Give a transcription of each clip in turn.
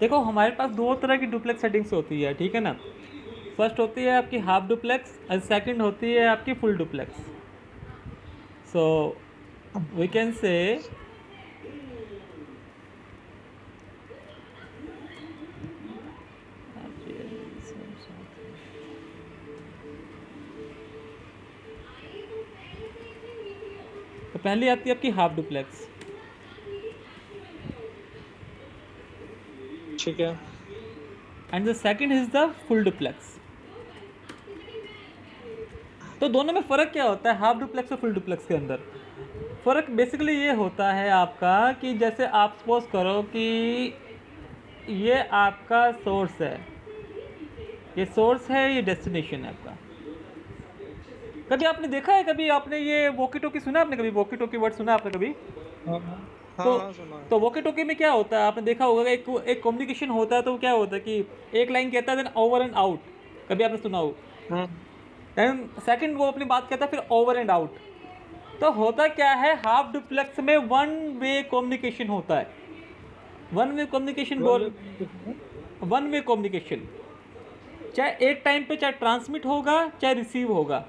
देखो हमारे पास दो तरह की डुप्लेक्स सेटिंग्स होती है, ठीक है ना। फर्स्ट होती है आपकी हाफ डुप्लेक्स और सेकंड होती है आपकी full duplex. So we can say तो पहली आती है आपकी हाफ डुप्लेक्स, ठीक है। And the second is the full duplex. तो दोनों में फ़र्क क्या होता है हाफ डुप्लेक्स और फुल डुप्लेक्स के अंदर? फ़र्क बेसिकली ये होता है आपका कि जैसे आप सपोज करो कि ये आपका सोर्स है, ये सोर्स है, ये डेस्टिनेशन है आपका। कभी आपने देखा है, कभी आपने ये वॉकी टॉकी सुना, आपने कभी वॉकी टॉकी वर्ड सुना आपने कभी? हाँ हाँ। तो हाँ हाँ, सुना है। तो वॉकी टॉकी में क्या होता है आपने देखा होगा, एक एक कम्युनिकेशन होता है। तो क्या होता है कि एक लाइन कहता है देन ओवर एंड आउट, कभी आपने सुना हो। हम्म। देन सेकंड वो अपनी बात कहता है फिर ओवर एंड आउट। तो होता क्या है हाफ डुप्लेक्स में वन वे कम्युनिकेशन होता है। वन वे कम्युनिकेशन वन बोल वे कम्युनिकेशन है। वन वे कम्युनिकेशन, चाहे एक टाइम पे चाहे ट्रांसमिट होगा चाहे रिसीव होगा।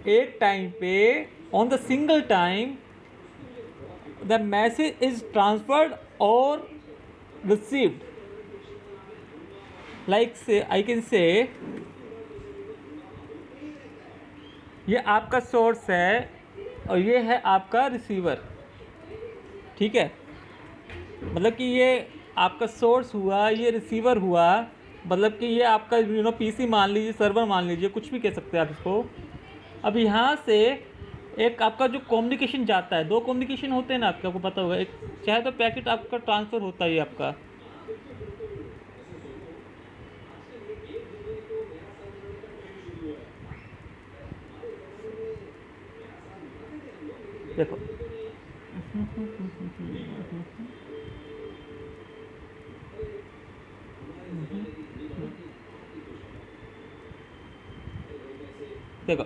एक टाइम पे on the single time the message is transferred और रिसीव्ड। लाइक से आई कैन से ये आपका सोर्स है और ये है आपका रिसीवर, ठीक है। मतलब कि ये आपका सोर्स हुआ, ये रिसीवर हुआ। मतलब कि ये आपका पीसी मान लीजिए, सर्वर मान लीजिए, कुछ भी कह सकते हैं आप इसको। अब यहाँ से एक आपका जो कम्युनिकेशन जाता है, दो कम्युनिकेशन होते हैं ना आपको पता होगा। एक चाहे तो पैकेट आपका ट्रांसफ़र होता है आपका, देखो देखो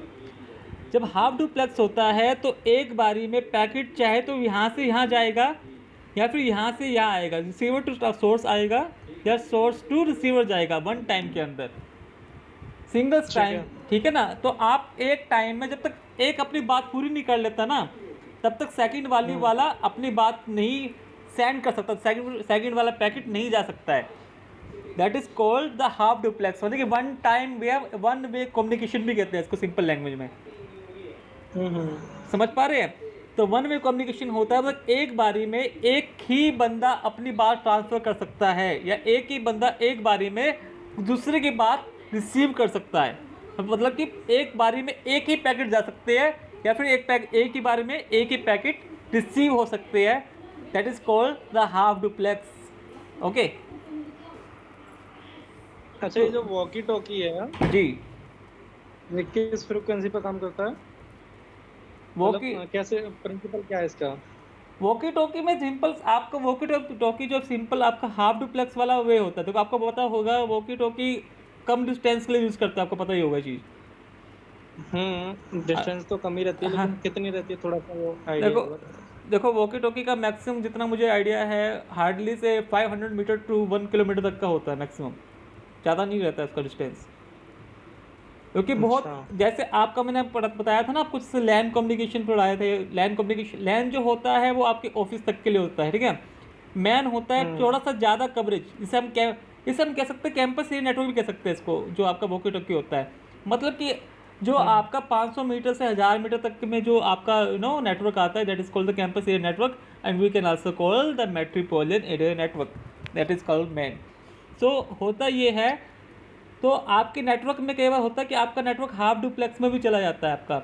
जब हाफ डुप्लेक्स होता है तो एक बारी में पैकेट चाहे तो यहाँ से यहाँ जाएगा या फिर यहाँ से यहाँ आएगा, रिसीवर टू सोर्स आएगा या सोर्स टू रिसीवर जाएगा वन टाइम के अंदर, सिंगल्स ठीक टाइम, है। ठीक है ना। तो आप एक टाइम में जब तक एक अपनी बात पूरी नहीं कर लेता ना, तब तक सेकंड वाली हम्म। वाला अपनी बात नहीं सेंड कर सकता, सेकंड वाला पैकेट नहीं जा सकता है। That is called the half duplex, मतलब कि वन टाइम वे, वन वे कम्युनिकेशन भी कहते हैं इसको सिंपल लैंग्वेज में। हम्म। समझ पा रहे हैं? तो वन वे कम्युनिकेशन होता है मतलब एक बारी में एक ही बंदा अपनी बात ट्रांसफर कर सकता है या एक ही बंदा एक बारी में दूसरे की बात रिसीव कर सकता है। मतलब कि एक बारी में एक ही पैकेट जा सकते हैं या फिर एक ही बारी में एक ही पैकेट रिसीव हो सकते हैं। That is called the half duplex. Okay. अच्छा, तो ये जो वॉकी टॉकी है, जी, ये किस फ्रिक्वेंसी पर काम करता है? वो मतलब कि कैसे, प्रिंसिपल क्या है इसका? वॉकी टॉकी में सिंपल आपका वॉकी टॉकी जो सिंपल आपका हाफ डुप्लेक्स वाला वे होता है, तो आपको पता होगा वॉकी टॉकी कम डिस्टेंस के लिए यूज़ करता है, आपको पता ही होगा चीज़। डिस्टेंस तो कम ही रहती है, हाँ, लेकिन कितनी रहती है, थोड़ा सा वो आइडिया देखो होगा। देखो वॉकी टॉकी का मैक्सिमम जितना मुझे आइडिया है हार्डली से 500 मीटर टू 1 किलोमीटर तक का होता है मैक्सिमम, ज़्यादा नहीं रहता है उसका डिस्टेंस। क्योंकि बहुत अच्छा। जैसे आपका मैंने बताया था ना, आप कुछ लैंड कम्युनिकेशन पढ़ाए थे। लैंड कम्युनिकेशन, लैंड जो होता है वो आपके ऑफिस तक के लिए होता है, ठीक है। मैन होता है हम्म। थोड़ा सा ज़्यादा कवरेज, जिसे हम कह सकते हैं कैंपस एरिया नेटवर्क भी कह सकते हैं इसको, जो आपका वॉकी टॉकी होता है। मतलब कि जो हम्म। आपका 500 मीटर से 1000 मीटर तक में जो आपका नेटवर्क आता है, that is called the campus area network, and we can also call the metropolitan area network, that is called MAN. So होता ये है, तो आपके नेटवर्क में कई बार होता है कि आपका नेटवर्क हाफ डुप्लेक्स में भी चला जाता है आपका।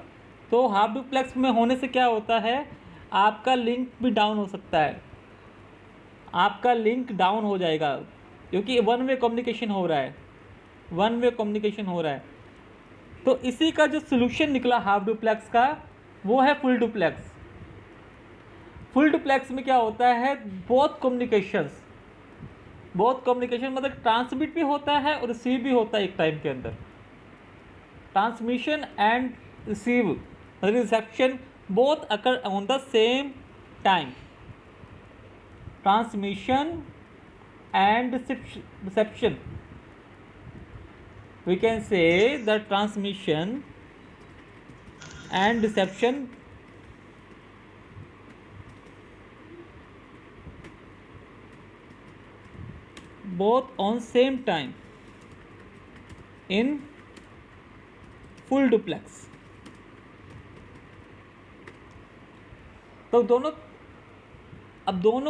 तो हाफ डुप्लेक्स में होने से क्या होता है, आपका लिंक भी डाउन हो सकता है, आपका लिंक डाउन हो जाएगा क्योंकि वन वे कम्युनिकेशन हो रहा है, वन वे कम्युनिकेशन हो रहा है। तो इसी का जो सोल्यूशन निकला हाफ डुप्लेक्स का, वो है फुल डुप्लेक्स। फुल डुप्लेक्स में क्या होता है, बहुत कम्युनिकेशन मतलब ट्रांसमिट भी होता है और रिसीव भी होता है एक टाइम के अंदर। Transmission and receive, reception, both occur on the same time. transmission and reception. We can say the transmission and reception both on same time in full duplex. तो दोनों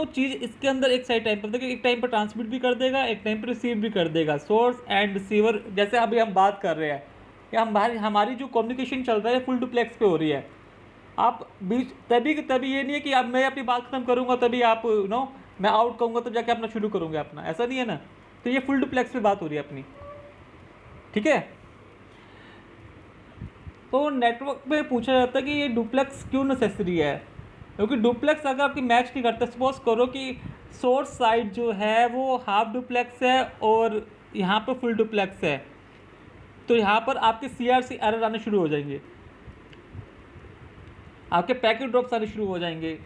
चीज़ इसके अंदर एक साइड टाइम पर, देखिए एक टाइम पर ट्रांसमिट भी कर देगा, एक टाइम पर रिसीव भी कर देगा। सोर्स एंड रिसीवर, जैसे अभी हम बात कर रहे हैं कि हमारी जो कम्युनिकेशन चल रहा है फुल डुप्लेक्स पे हो रही है। आप बीच तभी ये नहीं है कि अब मैं अपनी बात खत्म करूँगा तभी आप मैं आउट कहूँगा तब जाके अपना शुरू करूँगा अपना, ऐसा नहीं है ना। तो ये फुल डुप्लेक्स पे बात हो रही है अपनी, ठीक है। तो नेटवर्क में पूछा जाता है कि ये डुप्लेक्स क्यों नेसेसरी है, क्योंकि डुप्लेक्स अगर आपकी मैच नहीं करता, सपोज करो कि सोर्स साइड जो है वो हाफ डुप्लेक्स है और यहाँ पर फुल डुप्लेक्स है, तो यहाँ पर आपके CRC एरर आने शुरू हो जाएंगे, आपके पैकेट ड्रॉप्स आने शुरू हो जाएंगे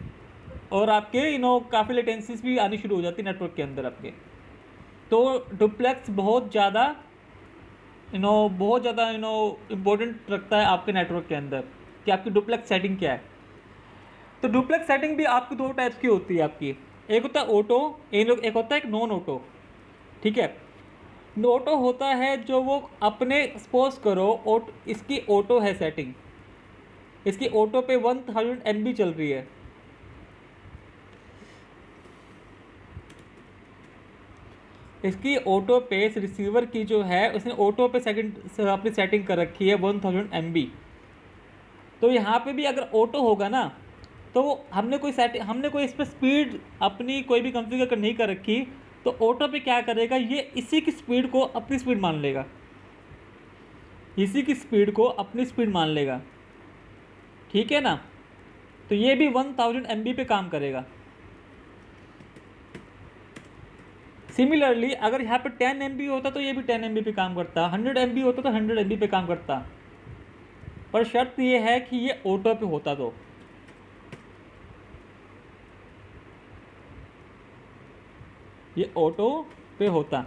और आपके काफ़ी लेटेंसीज भी आनी शुरू हो जाती है नेटवर्क के अंदर आपके। तो डुप्लेक्स बहुत ज़्यादा इम्पोर्टेंट रखता है आपके नेटवर्क के अंदर कि आपकी डुप्लेक्स सेटिंग क्या है। तो डुप्लेक्स सेटिंग भी आपकी दो टाइप्स की होती है आपकी, एक होता है ऑटो, एक होता है एक नॉन ऑटो, ठीक है। ऑटो होता है जो वो अपने सपोज करो इसकी ऑटो है सेटिंग, इसकी ऑटो पे 1000 MB चल रही है, इसकी ऑटो पे इस रिसीवर की जो है उसने ऑटो पे सेकंड अपनी सेटिंग कर रखी है 1000 MB। तो यहाँ पे भी अगर ऑटो होगा ना तो हमने कोई इस पर स्पीड अपनी कोई भी कॉन्फ़िगर नहीं कर रखी, तो ऑटो पे क्या करेगा, ये इसी की स्पीड को अपनी स्पीड मान लेगा, इसी की स्पीड को अपनी स्पीड मान लेगा, ठीक है ना। तो ये भी 1000 MB पे काम करेगा। सिमिलरली अगर यहाँ पे 10 MB होता तो ये भी 10 MB पे काम करता, 100 MB होता तो 100 MB पे काम करता, पर शर्त ये है कि ये ऑटो पे होता, तो ये ऑटो पे होता।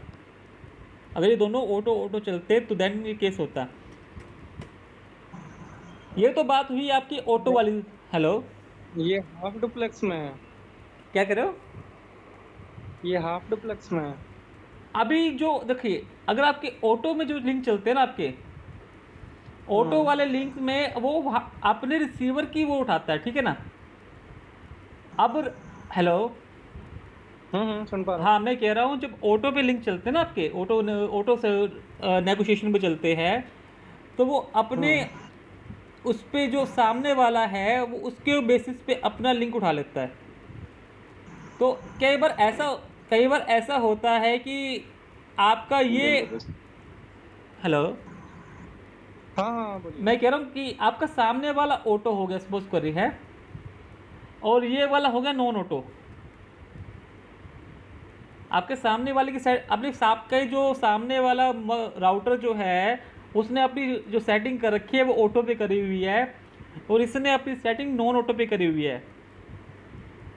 अगर ये दोनों ऑटो चलते तो देन ये केस होता। ये तो बात हुई आपकी ऑटो वाली। हेलो, ये हाफ डुप्लेक्स में है, क्या कह रहे हो? ये हाफ डुप्लेक्स में है। अभी जो देखिए, अगर आपके ऑटो में जो लिंक चलते हैं ना, आपके ऑटो वाले लिंक में वो अपने रिसीवर की वो उठाता है, ठीक है ना। अब हेलो, सुन पा रहा हूँ। हाँ मैं कह रहा हूँ जब ऑटो पे लिंक चलते हैं ना आपके, ऑटो से नेगोशिएशन पे चलते हैं, तो वो अपने उस पे जो सामने वाला है वो उसके बेसिस पे अपना लिंक उठा लेता है। तो कई बार ऐसा होता है कि आपका ये हेलो, हाँ बोलिए। मैं कह रहा हूँ कि आपका सामने वाला ऑटो हो गया सपोज कर रही है, और ये वाला हो गया नॉन ऑटो। आपके सामने वाले की साइड अपने आपका जो सामने वाला राउटर जो है उसने अपनी जो सेटिंग कर रखी है वो ऑटो पे करी हुई है, और इसने अपनी सेटिंग नॉन ऑटो पे करी हुई है।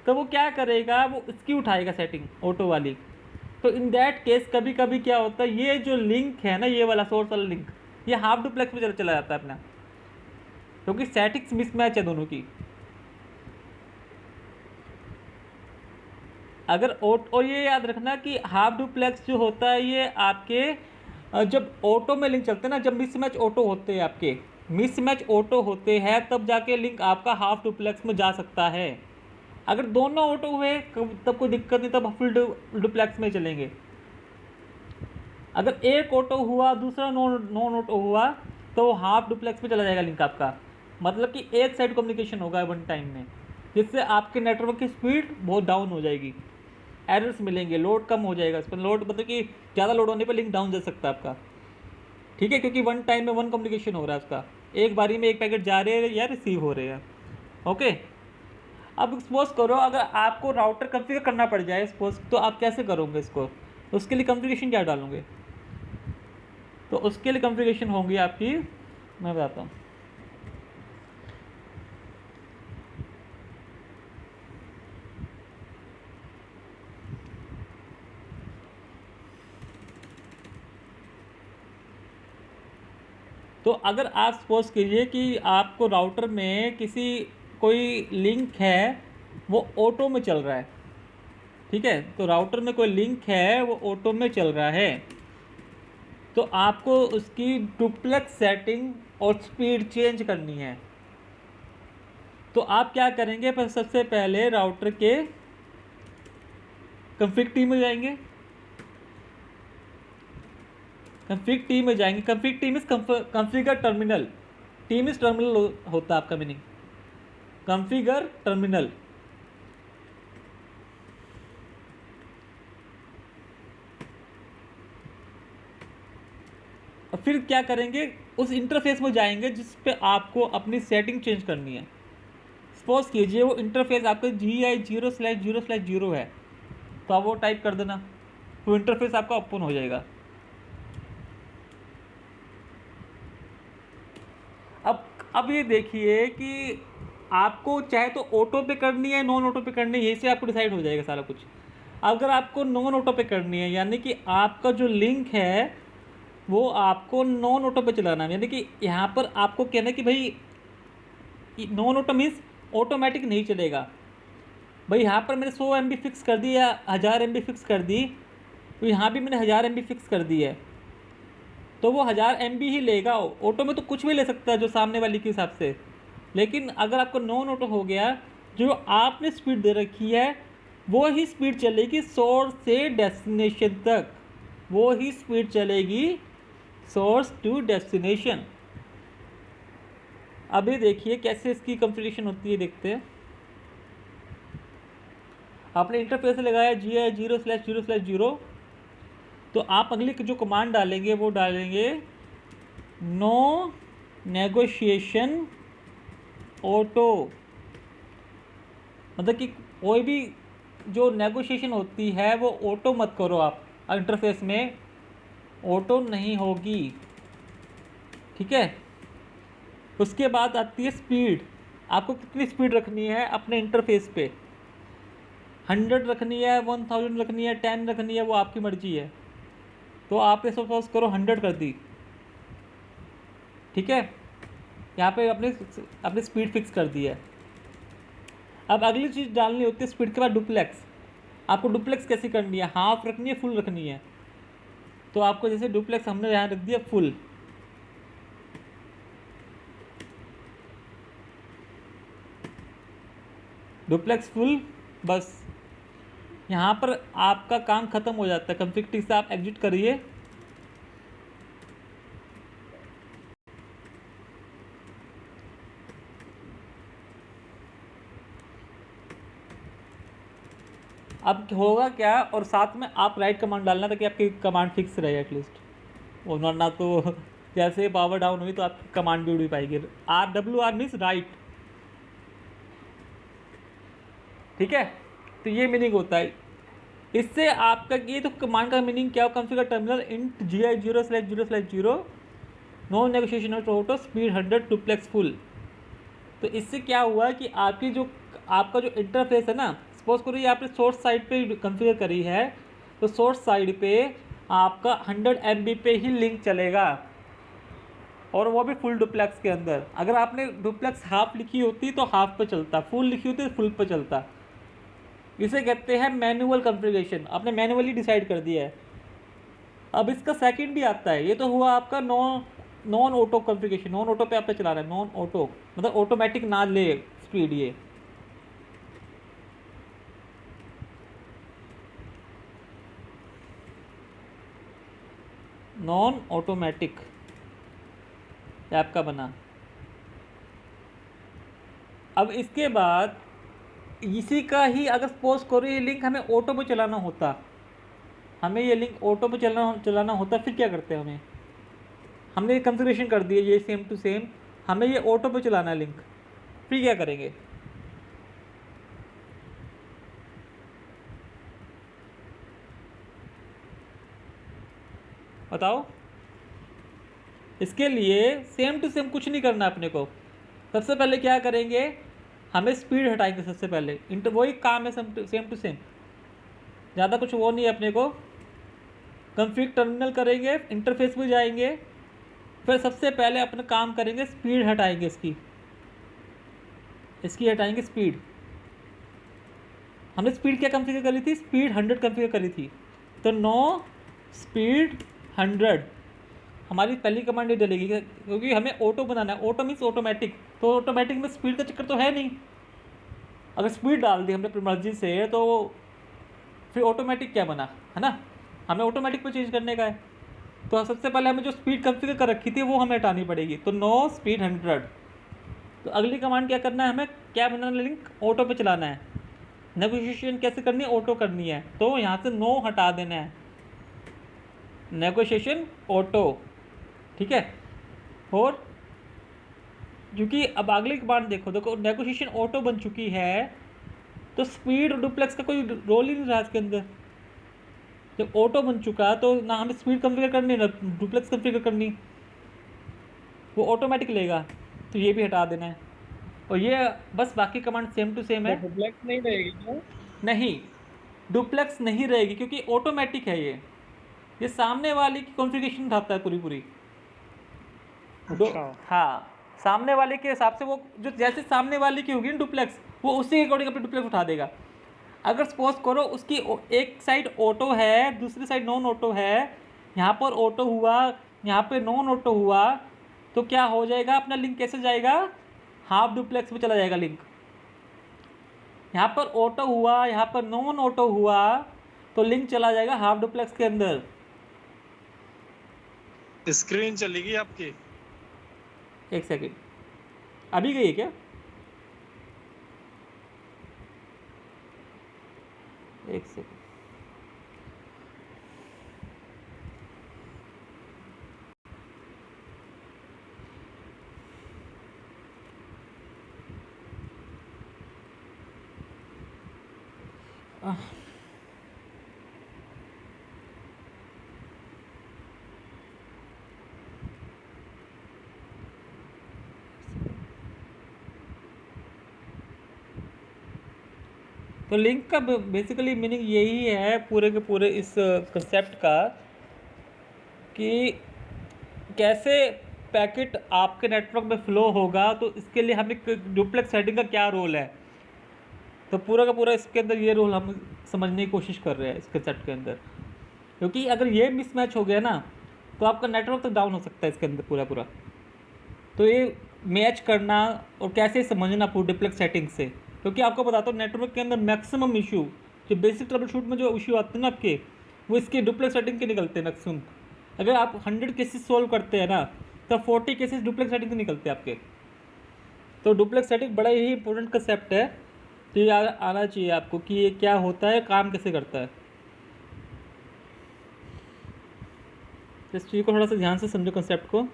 तो वो क्या करेगा, वो इसकी उठाएगा सेटिंग ऑटो वाली। तो इन दैट केस कभी कभी क्या होता है, ये जो लिंक है ना, ये वाला सोर्स वाला लिंक, ये हाफ डुप्लेक्स में चला जाता है अपना, क्योंकि सेटिंग्स मिसमैच है दोनों की। अगर और ये याद रखना कि हाफ डुप्लेक्स जो होता है ये आपके जब ऑटो में लिंक चलते हैं ना, जब मिसमैच ऑटो होते हैं, आपके मिसमैच ऑटो होते हैं तब जाके लिंक आपका हाफ डुप्लेक्स में जा सकता है। अगर दोनों ऑटो हुए तब कोई दिक्कत नहीं, तब फुल डुप्लेक्स में चलेंगे। अगर एक ऑटो हुआ दूसरा नॉन ऑटो हुआ तो हाफ डुप्लेक्स में चला जाएगा लिंक आपका, मतलब कि एक साइड कम्युनिकेशन होगा वन टाइम में, जिससे आपके नेटवर्क की स्पीड बहुत डाउन हो जाएगी, एरर्स मिलेंगे, लोड कम हो जाएगा। इस पर लोड मतलब कि ज़्यादा लोड होने पर लिंक डाउन जा सकता है आपका, ठीक है, क्योंकि वन टाइम में वन कम्युनिकेशन हो रहा है उसका, एक बारी में एक पैकेट जा रहे हैं या रिसीव हो रहे हैं। ओके, अब सपोज करो अगर आपको राउटर कॉन्फ़िगर करना पड़ जाए सपोज, तो आप कैसे करोगे इसको, उसके लिए कॉन्फ़िगरेशन क्या डालोगे? तो उसके लिए कॉन्फ़िगरेशन होंगी आपकी, मैं बताता हूँ। तो अगर आप सपोज कीजिए कि आपको राउटर में कोई लिंक है, वो ऑटो में चल रहा है, ठीक है, तो राउटर में कोई लिंक है वो ऑटो में चल रहा है, तो आपको उसकी डुप्लेक्स सेटिंग और स्पीड चेंज करनी है। तो आप क्या करेंगे, पर सबसे पहले राउटर के कॉन्फ़िग टी में जाएंगे, कॉन्फ़िग टी में जाएंगे, config T means configure terminal, T means terminal होता है आपका मीनिंग, कॉन्फ़िगर टर्मिनल। और फिर क्या करेंगे, उस इंटरफेस में जाएंगे जिस पे आपको अपनी सेटिंग चेंज करनी है। सपोज कीजिए वो इंटरफेस आपका GI0/0/0 है, तो आप वो टाइप कर देना, तो इंटरफेस आपका ओपन हो जाएगा। अब ये देखिए कि आपको चाहे तो ऑटो पे करनी है, नॉन ऑटो पे करनी है, यही से आपको डिसाइड हो जाएगा सारा कुछ। अगर आपको नॉन ऑटो पे करनी है, यानी कि आपका जो लिंक है वो आपको नॉन ऑटो पे चलाना है, यानी कि यहाँ पर आपको कहना है कि भाई नॉन ऑटो मीन्स ऑटोमेटिक नहीं चलेगा। भाई यहाँ पर मैंने 100 MB फिक्स कर दी या 1000 MB फिक्स कर दी, तो यहाँ भी मैंने 1000 MB फिक्स कर दी है, तो वो 1000 MB ही लेगा। ऑटो में तो कुछ भी ले सकता है जो सामने वाली के हिसाब से, लेकिन अगर आपको नॉन ऑटो हो गया, जो आपने स्पीड दे रखी है वो ही स्पीड चलेगी सोर्स से डेस्टिनेशन तक, वो ही स्पीड चलेगी सोर्स टू डेस्टिनेशन। अभी देखिए कैसे इसकी कॉन्फ़िगरेशन होती है, देखते हैं। आपने इंटरफेस लगाया GI0/0/0, तो आप अगली जो कमांड डालेंगे वो डालेंगे नो नेगोशिएशन ऑटो, मतलब कि कोई भी जो नेगोशिएशन होती है वो ऑटो मत करो, आप इंटरफेस में ऑटो नहीं होगी, ठीक है। उसके बाद आती है स्पीड, आपको कितनी स्पीड रखनी है अपने इंटरफेस पे, 100 रखनी है, 1000 रखनी है, 10 रखनी है, वो आपकी मर्जी है। तो आपने सपोज करो 100 कर दी, ठीक है, यहाँ पे अपनी स्पीड फिक्स कर दी है। अब अगली चीज़ डालनी होती है स्पीड के बाद डुप्लेक्स। आपको डुप्लेक्स कैसी करनी है, हाफ रखनी है, फुल रखनी है, तो आपको जैसे डुप्लेक्स हमने यहाँ रख दिया फुल, डुप्लेक्स फुल, बस यहाँ पर आपका काम ख़त्म हो जाता है। कॉन्फ़िग टी से आप एग्जिट करिए, अब होगा क्या, और साथ में आप राइट कमांड डालना ताकि आपकी कमांड फिक्स रहे एटलीस्ट, वरना तो जैसे पावर डाउन हुई तो आपकी कमांड भी उड़ पाएगी। RWR मीन्स राइट, ठीक है, तो ये मीनिंग होता है। इससे आपका ये तो कमांड का मीनिंग क्या हो, configure terminal int GI0/0/0 no negotiation auto speed 100 duplex full. तो इससे क्या हुआ कि आपका जो इंटरफेस है ना, सपोज करो ये आपने सोर्स साइड पे कॉन्फ़िगर करी है, तो सोर्स साइड पे आपका 100 MB पे ही लिंक चलेगा, और वो भी फुल डुप्लेक्स के अंदर। अगर आपने डुप्लेक्स हाफ लिखी होती तो हाफ पे चलता, फुल लिखी होती तो फुल पे चलता। इसे कहते हैं मैनुअल कॉन्फ़िगरेशन, आपने मैनुअली डिसाइड कर दिया है। अब इसका सेकंड भी आता है, ये तो हुआ आपका non auto configuration, non auto पे आपने चला रहा है, नॉन ऑटो मतलब ऑटोमेटिक ना ले स्पीड, ये नॉन ऑटोमेटिक ऐप का बना। अब इसके बाद इसी का ही अगर सपोज करो ये लिंक हमें ऑटो पे चलाना होता, हमें ये लिंक ऑटो पे चलाना होता, फिर क्या करते हैं, हमने ये कॉन्फ़िगरेशन कर दी है ये सेम टू सेम, हमें ये ऑटो पे चलाना है लिंक, फिर क्या करेंगे, बताओ। इसके लिए सेम टू सेम कुछ नहीं करना अपने को। सबसे पहले क्या करेंगे, हमें स्पीड हटाएंगे सबसे पहले, वही काम है सेम टू सेम, ज़्यादा कुछ वो नहीं है अपने को। कॉन्फ़िग टर्मिनल करेंगे, इंटरफेस में जाएंगे, फिर सबसे पहले अपना काम करेंगे, स्पीड हटाएंगे इसकी हटाएंगे स्पीड। हमने स्पीड क्या कॉन्फ़िगर करी थी? स्पीड 100 कॉन्फ़िगर करी थी। तो नो स्पीड 100 हमारी पहली कमांड ये डलेगी, क्योंकि हमें ऑटो बनाना है। ऑटो मीन्स ऑटोमेटिक, तो ऑटोमेटिक में स्पीड का चक्कर तो है नहीं। अगर स्पीड डाल दी हमने अपनी मर्जी से तो फिर ऑटोमेटिक क्या बना, है ना? हमें ऑटोमेटिक पे चेंज करने का है। तो सबसे पहले हमें जो स्पीड कॉन्फ़िगर कर रखी थी वो हमें हटानी पड़ेगी। तो नो स्पीड 100। तो अगली कमांड क्या करना है, हमें क्या बनाना, लिंक ऑटो पे चलाना है। नेगोशिएशन कैसे करनी है? ऑटो करनी है। तो यहाँ से नो हटा देना है, नेगोशिएशन ऑटो, ठीक है। और क्योंकि अब अगली कमांड देखो नेगोशिएशन ऑटो बन चुकी है, तो स्पीड और डुप्लेक्स का कोई रोल ही नहीं रहा इसके अंदर। जब ऑटो बन चुका तो ना हमें स्पीड कॉन्फ़िगर करनी ना डुप्लेक्स कॉन्फ़िगर करनी, वो ऑटोमेटिक लेगा। तो ये भी हटा देना है। और ये बस बाकी कमांड सेम टू सेम है। डुप्लेक्स नहीं रहेगी क्या? नहीं, डुप्लेक्स नहीं रहेगी, क्योंकि ऑटोमेटिक है ये सामने वाले की कॉन्फ़िगरेशन उठाता है पूरी। अच्छा। हाँ, सामने वाले के हिसाब से वो जो जैसे सामने वाले की होगी ना डुप्लेक्स, वो उसी के अकॉर्डिंग अपनी डुप्लेक्स उठा देगा। अगर सपोज करो उसकी एक साइड ऑटो है, दूसरी साइड नॉन ऑटो है, यहाँ पर ऑटो हुआ, यहाँ पे नॉन ऑटो हुआ, तो क्या हो जाएगा, अपना लिंक कैसे जाएगा? हाफ डुप्लेक्स में चला जाएगा लिंक। यहाँ पर ऑटो हुआ, यहाँ पर नॉन ऑटो हुआ, तो लिंक चला जाएगा हाफ डुप्लेक्स के अंदर। स्क्रीन चलेगी आपकी? एक सेकेंड, अभी गई है क्या? एक सेकेंड, तो लिंक का बेसिकली मीनिंग यही है पूरे के पूरे इस कंसेप्ट का, कि कैसे पैकेट आपके नेटवर्क में फ़्लो होगा। तो इसके लिए हमें डुप्लेक्स सेटिंग का क्या रोल है, तो पूरा का पूरा इसके अंदर ये रोल हम समझने की कोशिश कर रहे हैं इस कंसेप्ट के अंदर। क्योंकि अगर ये मिसमैच हो गया ना, तो आपका नेटवर्क तो डाउन हो सकता है इसके अंदर पूरा। तो ये मैच करना और कैसे समझना पूरी डुप्लेक्स सेटिंग से, क्योंकि आपको बताता हूँ नेटवर्क के अंदर मैक्सिमम इशू, जो बेसिक ट्रबल शूट में जो इशू आते हैं ना आपके, वो इसके डुप्लेक्स सेटिंग के निकलते हैं मैक्सिमम। अगर आप 100 केसेस सॉल्व करते हैं ना, तो 40 केसेस डुप्लेक्स सेटिंग से निकलते हैं आपके। तो डुप्लेक्स सेटिंग बड़ा ही इंपॉर्टेंट कंसेप्ट है, तो ये आना चाहिए आपको कि ये क्या होता है, काम कैसे करता है। इस चीज़ को थोड़ा सा ध्यान से समझो कंसेप्ट को।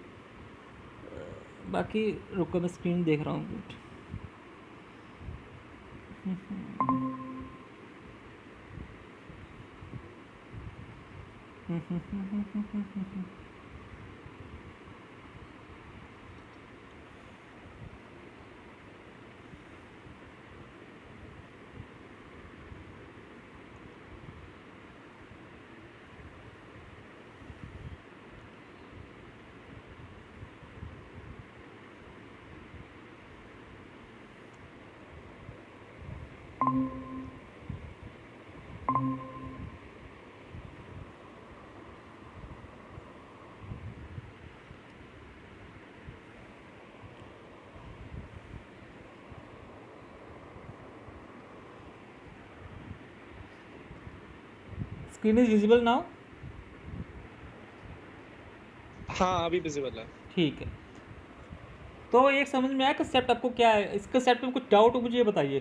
बाकी रुको, मैं स्क्रीन देख रहा हूँ। Screen is visible now? हाँ अभी विजिबल है। ठीक है, तो एक समझ में आया कंसेप्ट आपको क्या है? इस कंसेप्ट में कुछ डाउट हो मुझे ये बताइए।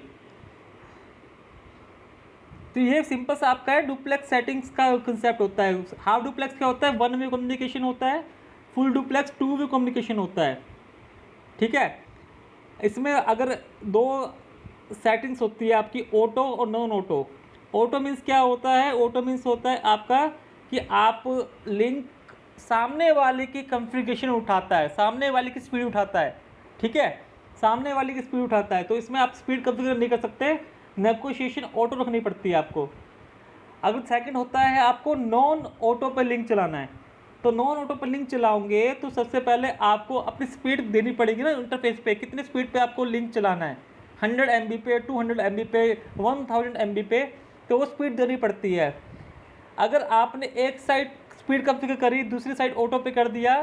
तो ये सिंपल सा आपका है डुप्लेक्स सेटिंग्स का कंसेप्ट होता है। हाफ डुप्लेक्स क्या होता है? 1 वे कम्युनिकेशन होता है। फुल डुप्लेक्स 2 वे कम्युनिकेशन होता है, ठीक है। इसमें अगर दो सेटिंग्स होती है आपकी, ऑटो और नॉन ऑटो। ऑटो मीन्स क्या होता है? ऑटो मीन्स होता है आपका कि आप लिंक सामने वाले की कॉन्फ़िगरेशन उठाता है, सामने वाले की स्पीड उठाता है, ठीक है, सामने वाले की स्पीड उठाता है। तो इसमें आप स्पीड कॉन्फ़िगर नहीं कर सकते, नेगोशिएशन ऑटो रखनी पड़ती है आपको। अगर सेकंड होता है आपको नॉन ऑटो पर लिंक चलाना है, तो नॉन ऑटो पर लिंक चलाओगे तो सबसे पहले आपको अपनी स्पीड देनी पड़ेगी ना इंटरफेस पे, कितने स्पीड पे आपको लिंक चलाना है, 100 MB पे, 200 MB पे, 1000 MB पे, तो वो स्पीड देनी पड़ती है। अगर आपने एक साइड स्पीड कॉन्फ़िगर करी, दूसरी साइड ऑटो पे कर दिया,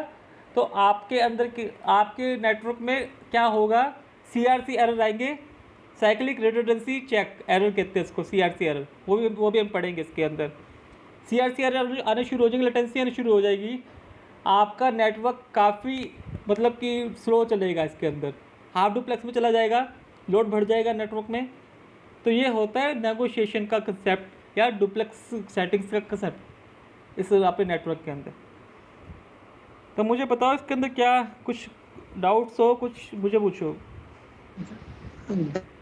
तो आपके अंदर की आपके नेटवर्क में क्या होगा, CRC एरर आएंगे, साइक्लिक रिडंडेंसी चेक एरर कहते हैं इसको, CRC एरर, वो भी हम पढ़ेंगे इसके अंदर। CRC एरर आने शुरू हो जाएंगे, लेटेंसी आने शुरू हो जाएगी, आपका नेटवर्क काफ़ी मतलब कि स्लो चलेगा, इसके अंदर हाफ डुप्लेक्स में चला जाएगा, लोड बढ़ जाएगा नेटवर्क में। तो ये होता है नेगोशिएशन का कंसेप्ट या डुप्लेक्स सेटिंग्स का कंसेप्ट इस आपके नेटवर्क के अंदर। तो मुझे बताओ इसके अंदर क्या कुछ डाउट्स हो, कुछ मुझे पूछो।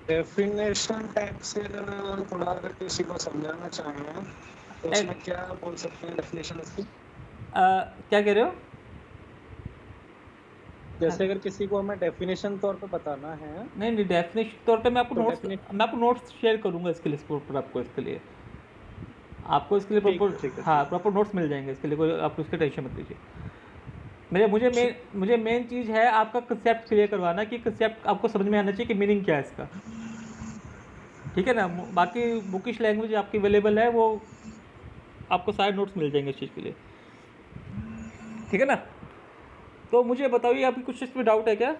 डेफिनेशन टाइप से अगर थोड़ा अगर किसी को समझाना चाहें तो उसमें क्या बोल सकते हैं डेफिनेशन इसकी? क्या कह रहे हो? जैसे अगर किसी को हमें डेफिनेशन तौर पे बताना है नहीं, डेफिनेशन तौर पे मैं आपको तो नोट्स शेयर करूँगा इसके लिए, प्रॉपर आपको इसके लिए ठीक प्रॉपर, है। हाँ प्रॉपर नोट्स मिल जाएंगे इसके लिए, कोई आप उसकी टेंशन मत लीजिए। मुझे मेन चीज़ है आपका कंसेप्ट क्लियर करवाना कि कंसेप्ट आपको समझ में आना चाहिए कि मीनिंग क्या है इसका, ठीक है ना। बाकी बुकिश लैंग्वेज आपकी अवेलेबल है, वो आपको सारे नोट्स मिल जाएंगे इस चीज़ के लिए, ठीक है ना। तो मुझे बताइए अभी कुछ इसमें डाउट है क्या?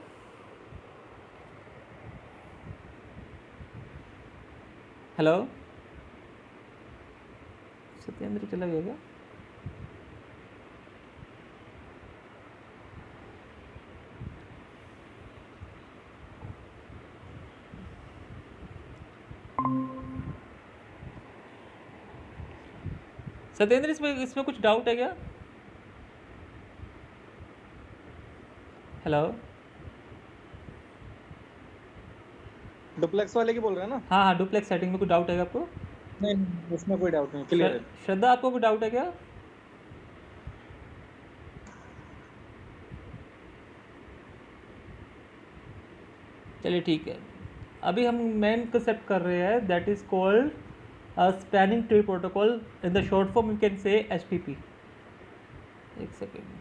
हेलो, सत्येंद्र चला गया क्या? सत्येंद्र इसमें कुछ डाउट है क्या? हेलो, डुप्लेक्स वाले की बोल रहे हैं ना? हाँ डुप्लेक्स सेटिंग में कुछ डाउट है क्या आपको? नहीं, उसमें कोई डाउट नहीं, क्लियर है। श्रद्धा आपको कोई डाउट है क्या? चलिए ठीक है, अभी हम मेन कंसेप्ट कर रहे हैं, that is called spanning tree protocol, in the short form you can say SPP। एक सेकेंड,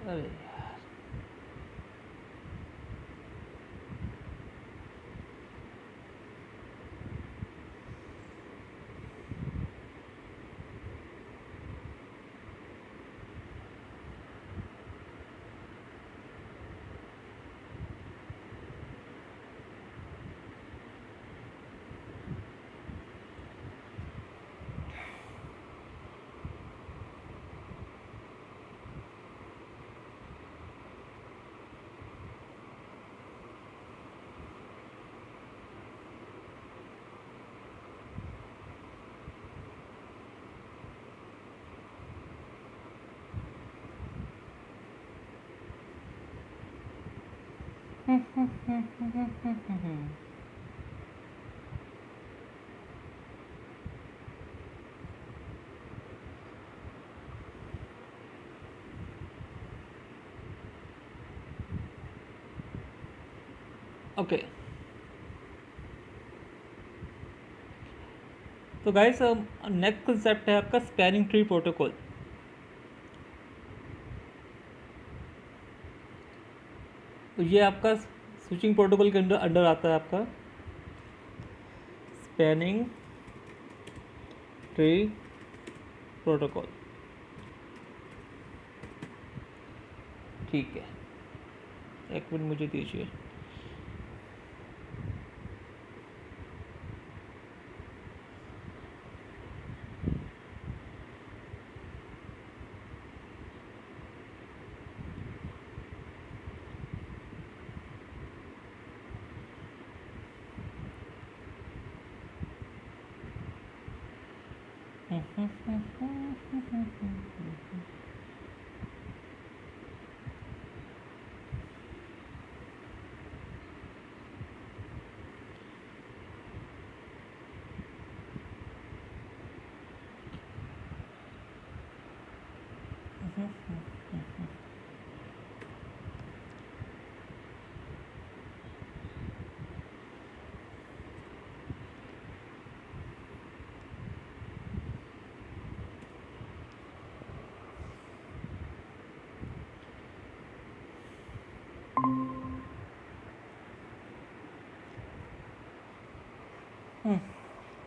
अरे यार, ओके। तो गाइस नेक्स्ट कंसेप्ट है आपका स्पैनिंग ट्री प्रोटोकॉल। तो ये आपका स्विचिंग प्रोटोकॉल के अंडर आता है आपका स्पैनिंग ट्री प्रोटोकॉल, ठीक है। एक मिनट मुझे दीजिए।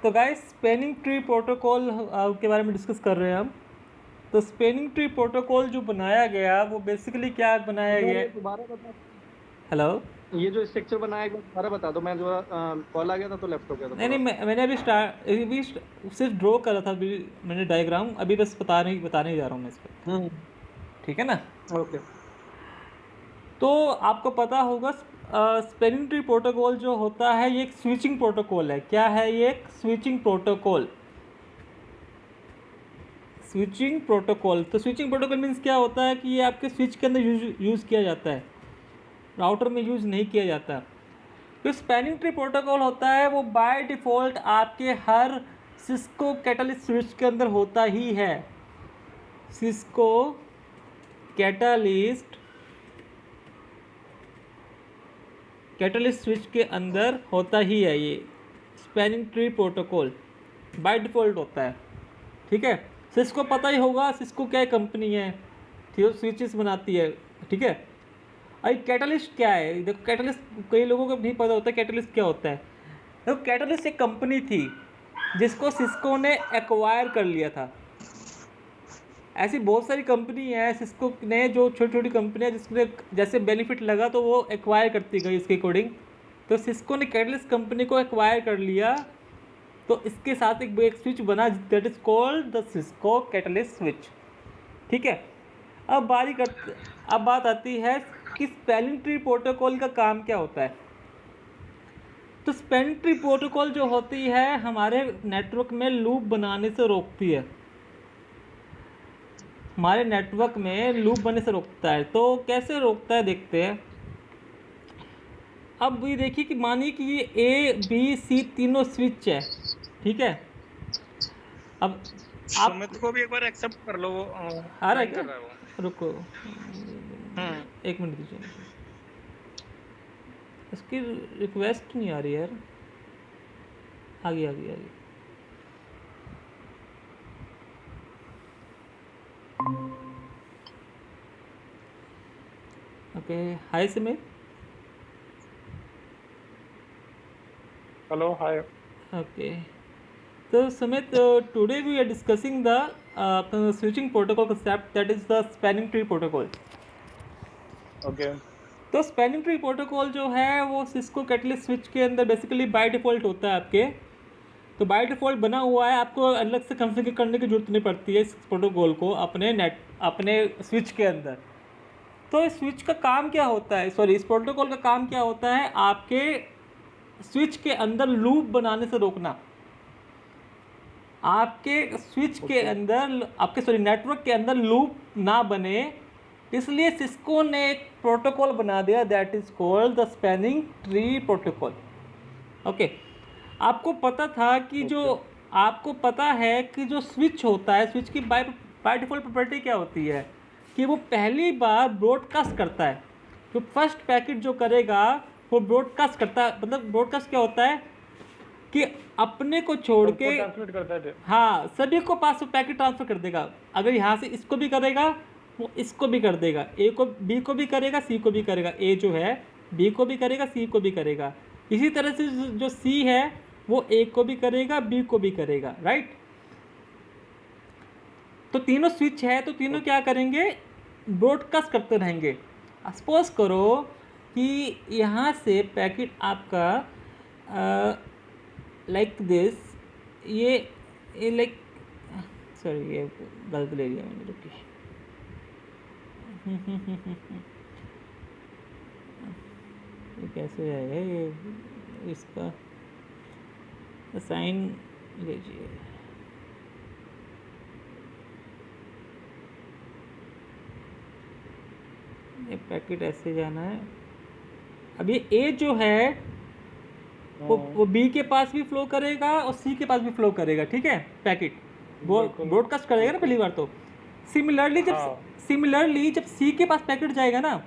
तो गाइस स्पैनिंग ट्री प्रोटोकॉल के बारे में डिस्कस कर रहे हैं हम। तो स्पैनिंग ट्री प्रोटोकॉल जो बनाया गया वो बेसिकली क्या बनाया गया? दोबारा बता। हेलो, ये जो स्ट्रक्चर बनाया गया दोबारा बता दो। मैं जो कॉल आ गया था तो लेफ्ट हो गया था। नहीं मैंने अभी सिर्फ ड्रॉ करा था अभी मैंने डायग्राम, अभी बस बताने जा रहा हूँ मैं इस पर, ठीक है ना? ओके। तो आपको पता होगा स्पैनिंग ट्री प्रोटोकॉल जो होता है ये एक स्विचिंग प्रोटोकॉल है। क्या है ये? एक स्विचिंग प्रोटोकॉल। स्विचिंग प्रोटोकॉल, तो स्विचिंग प्रोटोकॉल मीन्स क्या होता है कि ये आपके स्विच के अंदर यूज़ किया जाता है, राउटर में यूज़ नहीं किया जाता। तो स्पैनिंग ट्री प्रोटोकॉल होता है वो बाय डिफ़ॉल्ट आपके हर सिस्को कैटलिस्ट स्विच के अंदर होता ही है। सिस्को कैटलिस्ट स्विच के अंदर होता ही है ये spanning tree protocol, by default होता है, ठीक है? सिस्को पता ही होगा, सिस्को क्या कंपनी है, ठीक है, स्विचेस बनाती है, ठीक है? अरे कैटलिस्ट क्या है? देखो कैटलिस्ट कई लोगों को नहीं पता होता कैटलिस्ट क्या होता है। देखो कैटलिस्ट एक कंपनी थी जिसको सिस्को ने एक्वायर कर लिया था। ऐसी बहुत सारी कंपनी है सिस्को ने, जो छोटी छोटी कंपनियां जिसने जैसे बेनिफिट लगा तो वो एक्वायर करती गई इसके अकॉर्डिंग। तो सिस्को ने कैटलिस्ट कंपनी को एक्वायर कर लिया, तो इसके साथ एक स्विच बना that is called the Cisco catalyst switch, ठीक है? अब बात आती है कि स्पैनिंग ट्री प्रोटोकॉल का काम क्या होता है। तो स्पैनिंग ट्री प्रोटोकॉल जो होती है हमारे नेटवर्क में लूप बनाने से रोकती है, हमारे नेटवर्क में लूप बनने से रोकता है। तो कैसे रोकता है देखते हैं। अब ये देखिए कि मानिए कि ये ए बी सी तीनों स्विच है, ठीक है? अब आप सुमित को भी एक बार एक्सेप्ट कर लो, वो आ रहा है join क्या? कर रहा है वो। रुको, हम्म। एक मिनट दीजिए, इसकी रिक्वेस्ट नहीं आ रही यार। आ गई। ओके, हाय सिमित। Hello, hi. ओके, तो Sumit today we are discussing the switching protocol concept, that is the spanning tree protocol. Okay. तो स्पैनिंग ट्री प्रोटोकॉल जो है वो सिस्को कैटलिस्ट स्विच के अंदर बेसिकली बाय डिफ़ॉल्ट होता है आपके। तो बाय डिफ़ॉल्ट बना हुआ है, आपको अलग से कॉन्फ़िगर करने की ज़रूरत नहीं पड़ती है इस प्रोटोकॉल को अपने स्विच के अंदर। तो इस स्विच का काम क्या होता है, सॉरी इस प्रोटोकॉल का काम क्या होता है? आपके स्विच के अंदर लूप बनाने से रोकना। आपके स्विच के अंदर आपके नेटवर्क के अंदर लूप ना बने, इसलिए सिस्को ने एक प्रोटोकॉल बना दिया that is called the spanning tree protocol. Okay, आपको पता था कि आपको पता है कि जो स्विच होता है, स्विच की बाय डिफ़ॉल्ट प्रॉपर्टी क्या होती है कि वो पहली बार ब्रॉडकास्ट करता है। जो फर्स्ट पैकेट जो करेगा वो ब्रॉडकास्ट करता है। मतलब ब्रॉडकास्ट क्या होता है कि अपने को छोड़ के ट्रांसमिट करता है। हाँ, सभी को पास पैकेट ट्रांसफ़र कर देगा। अगर यहाँ से इसको भी करेगा वो इसको भी कर देगा, ए को बी को भी करेगा, सी को भी करेगा। ए जो है बी को भी करेगा, सी को भी करेगा। इसी तरह से जो सी है वो ए को भी करेगा, बी को भी करेगा, राइट? तो तीनों स्विच है तो तीनों क्या करेंगे? ब्रॉडकास्ट करते रहेंगे। सपोज करो कि यहाँ से पैकेट आपका लाइक दिस, ये लाइक, सॉरी ये गलत ले लिया मैंने, रुकिए। ये कैसे आएगा ये, इसका साइन लीजिए। ये पैकेट ऐसे जाना है। अब ये ए जो है वो बी के पास भी फ्लो करेगा और सी के पास भी फ्लो करेगा, ठीक है, पैकेट बिल्कुल ब्रॉडकास्ट करेगा ना पहली बार तो। सिमिलरली हाँ जब सी के पास पैकेट जाएगा ना,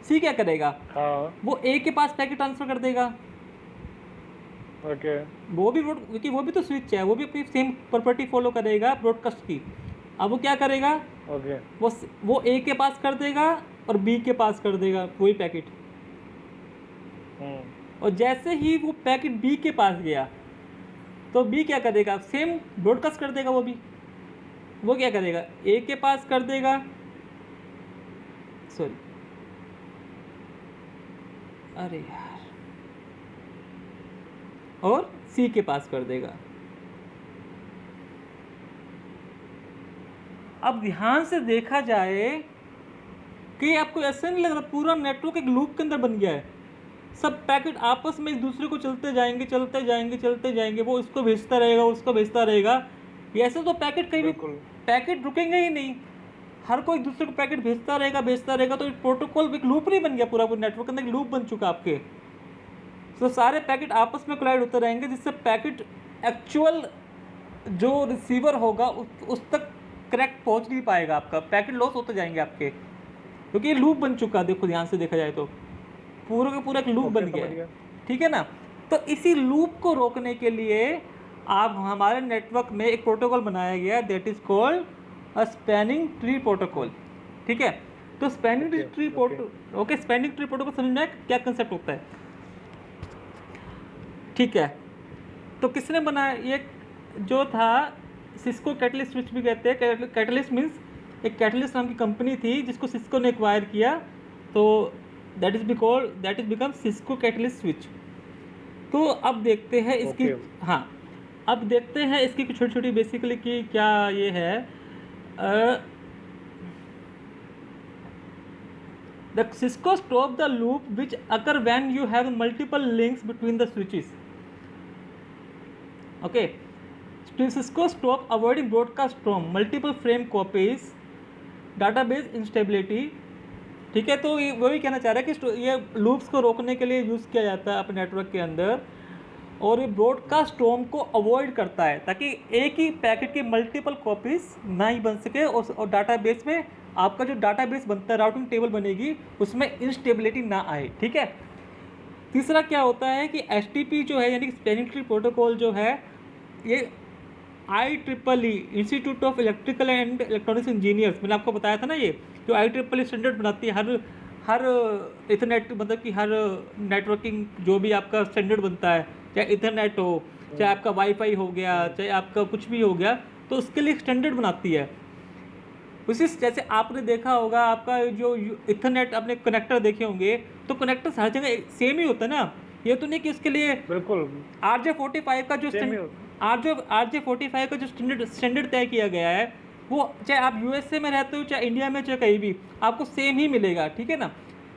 सी क्या करेगा, हाँ वो ए के पास पैकेट ट्रांसफर कर देगा। ओके क्योंकि वो भी तो स्विच है, वो भी अपनी सेम प्रॉपर्टी फॉलो करेगा ब्रॉडकास्ट की। अब वो क्या करेगा, ओके वो ए के पास कर देगा और बी के पास कर देगा वही पैकेट। और जैसे ही वो पैकेट बी के पास गया तो बी क्या करेगा, सेम ब्रॉडकास्ट कर देगा वो क्या करेगा, ए के पास कर देगा, सॉरी अरे यार, और सी के पास कर देगा। अब ध्यान से देखा जाए कि आपको ऐसा नहीं लग रहा पूरा नेटवर्क एक लूप के अंदर बन गया है, सब पैकेट आपस में एक दूसरे को चलते जाएंगे, वो इसको भेजता रहेगा, उसको भेजता रहेगा। ये ऐसे तो पैकेट कहीं भी पैकेट रुकेंगे ही नहीं, हर कोई एक दूसरे को पैकेट भेजता रहेगा। तो एक प्रोटोकॉल एक लूप नहीं बन गया, पूरा नेटवर्क के अंदर एक लूप बन चुका आपके। तो सारे पैकेट आपस में कोलाइड होते रहेंगे, जिससे पैकेट एक्चुअल जो रिसीवर होगा उस तक करेक्ट पहुंच नहीं पाएगा, आपका पैकेट लॉस होते जाएंगे आपके, क्योंकि ये लूप बन चुका है। देखो ध्यान से देखा जाए तो पूरा का पूरा एक लूप बन गया है, ठीक है ना। तो इसी लूप को रोकने के लिए आप हमारे नेटवर्क में एक प्रोटोकॉल बनाया गया, that is called a spanning tree protocol, ठीक है। तो स्पैनिंग ट्री प्रोटोकॉल समझना क्या कंसेप्ट होता है, ठीक है। तो किसने बनाया ये, जो था सिस्को कैटलिस्ट स्विच भी कहते हैं। कैटलिस्ट मीन्स एक कैटलिस्ट नाम की कंपनी थी जिसको सिस्को ने एक्वायर किया, तो that is become Cisco catalyst switch. तो अब देखते हैं इसकी हाँ, अब देखते हैं इसकी कुछ छोटी छोटी बेसिकली कि क्या ये है। The Cisco stop the loop which occur when you have multiple links between the switches, okay. Cisco stop avoiding broadcast from multiple frame copies, database instability, ठीक है। तो ये वही कहना चाह रहा है कि ये लूप्स को रोकने के लिए यूज़ किया जाता है अपने नेटवर्क के अंदर, और ये ब्रॉडकास्ट स्टॉर्म को अवॉइड करता है ताकि एक ही पैकेट की मल्टीपल कॉपीज ना ही बन सके, और डाटाबेस में आपका जो डाटाबेस बनता है, राउटिंग टेबल बनेगी, उसमें इंस्टेबिलिटी ना आए, ठीक है। तीसरा क्या होता है कि HTTP जो है यानी कि स्पैनिंग ट्री प्रोटोकॉल जो है, ये IEEE institute of electrical and electronics engineers, मैंने आपको बताया था ना, ये जो IEEE स्टैंडर्ड बनाती है हर इथरनेट, मतलब कि हर नेटवर्किंग जो भी आपका स्टैंडर्ड बनता है, चाहे इथरनेट हो, चाहे आपका वाईफाई हो गया, चाहे आपका कुछ भी हो गया, तो उसके लिए स्टैंडर्ड बनाती है। उसी जैसे आपने देखा होगा, आपका जो इथरनेट आपने कनेक्टर देखे होंगे, तो कनेक्टर्स हर जगह सेम ही होता है ना, ये तो नहीं कि उसके लिए बिल्कुल RJ45 का जो RJ45 का जो स्टैंडर्ड तय किया गया है, वो चाहे आप USA में रहते हो, चाहे इंडिया में, चाहे कहीं भी, आपको सेम ही मिलेगा, ठीक है ना।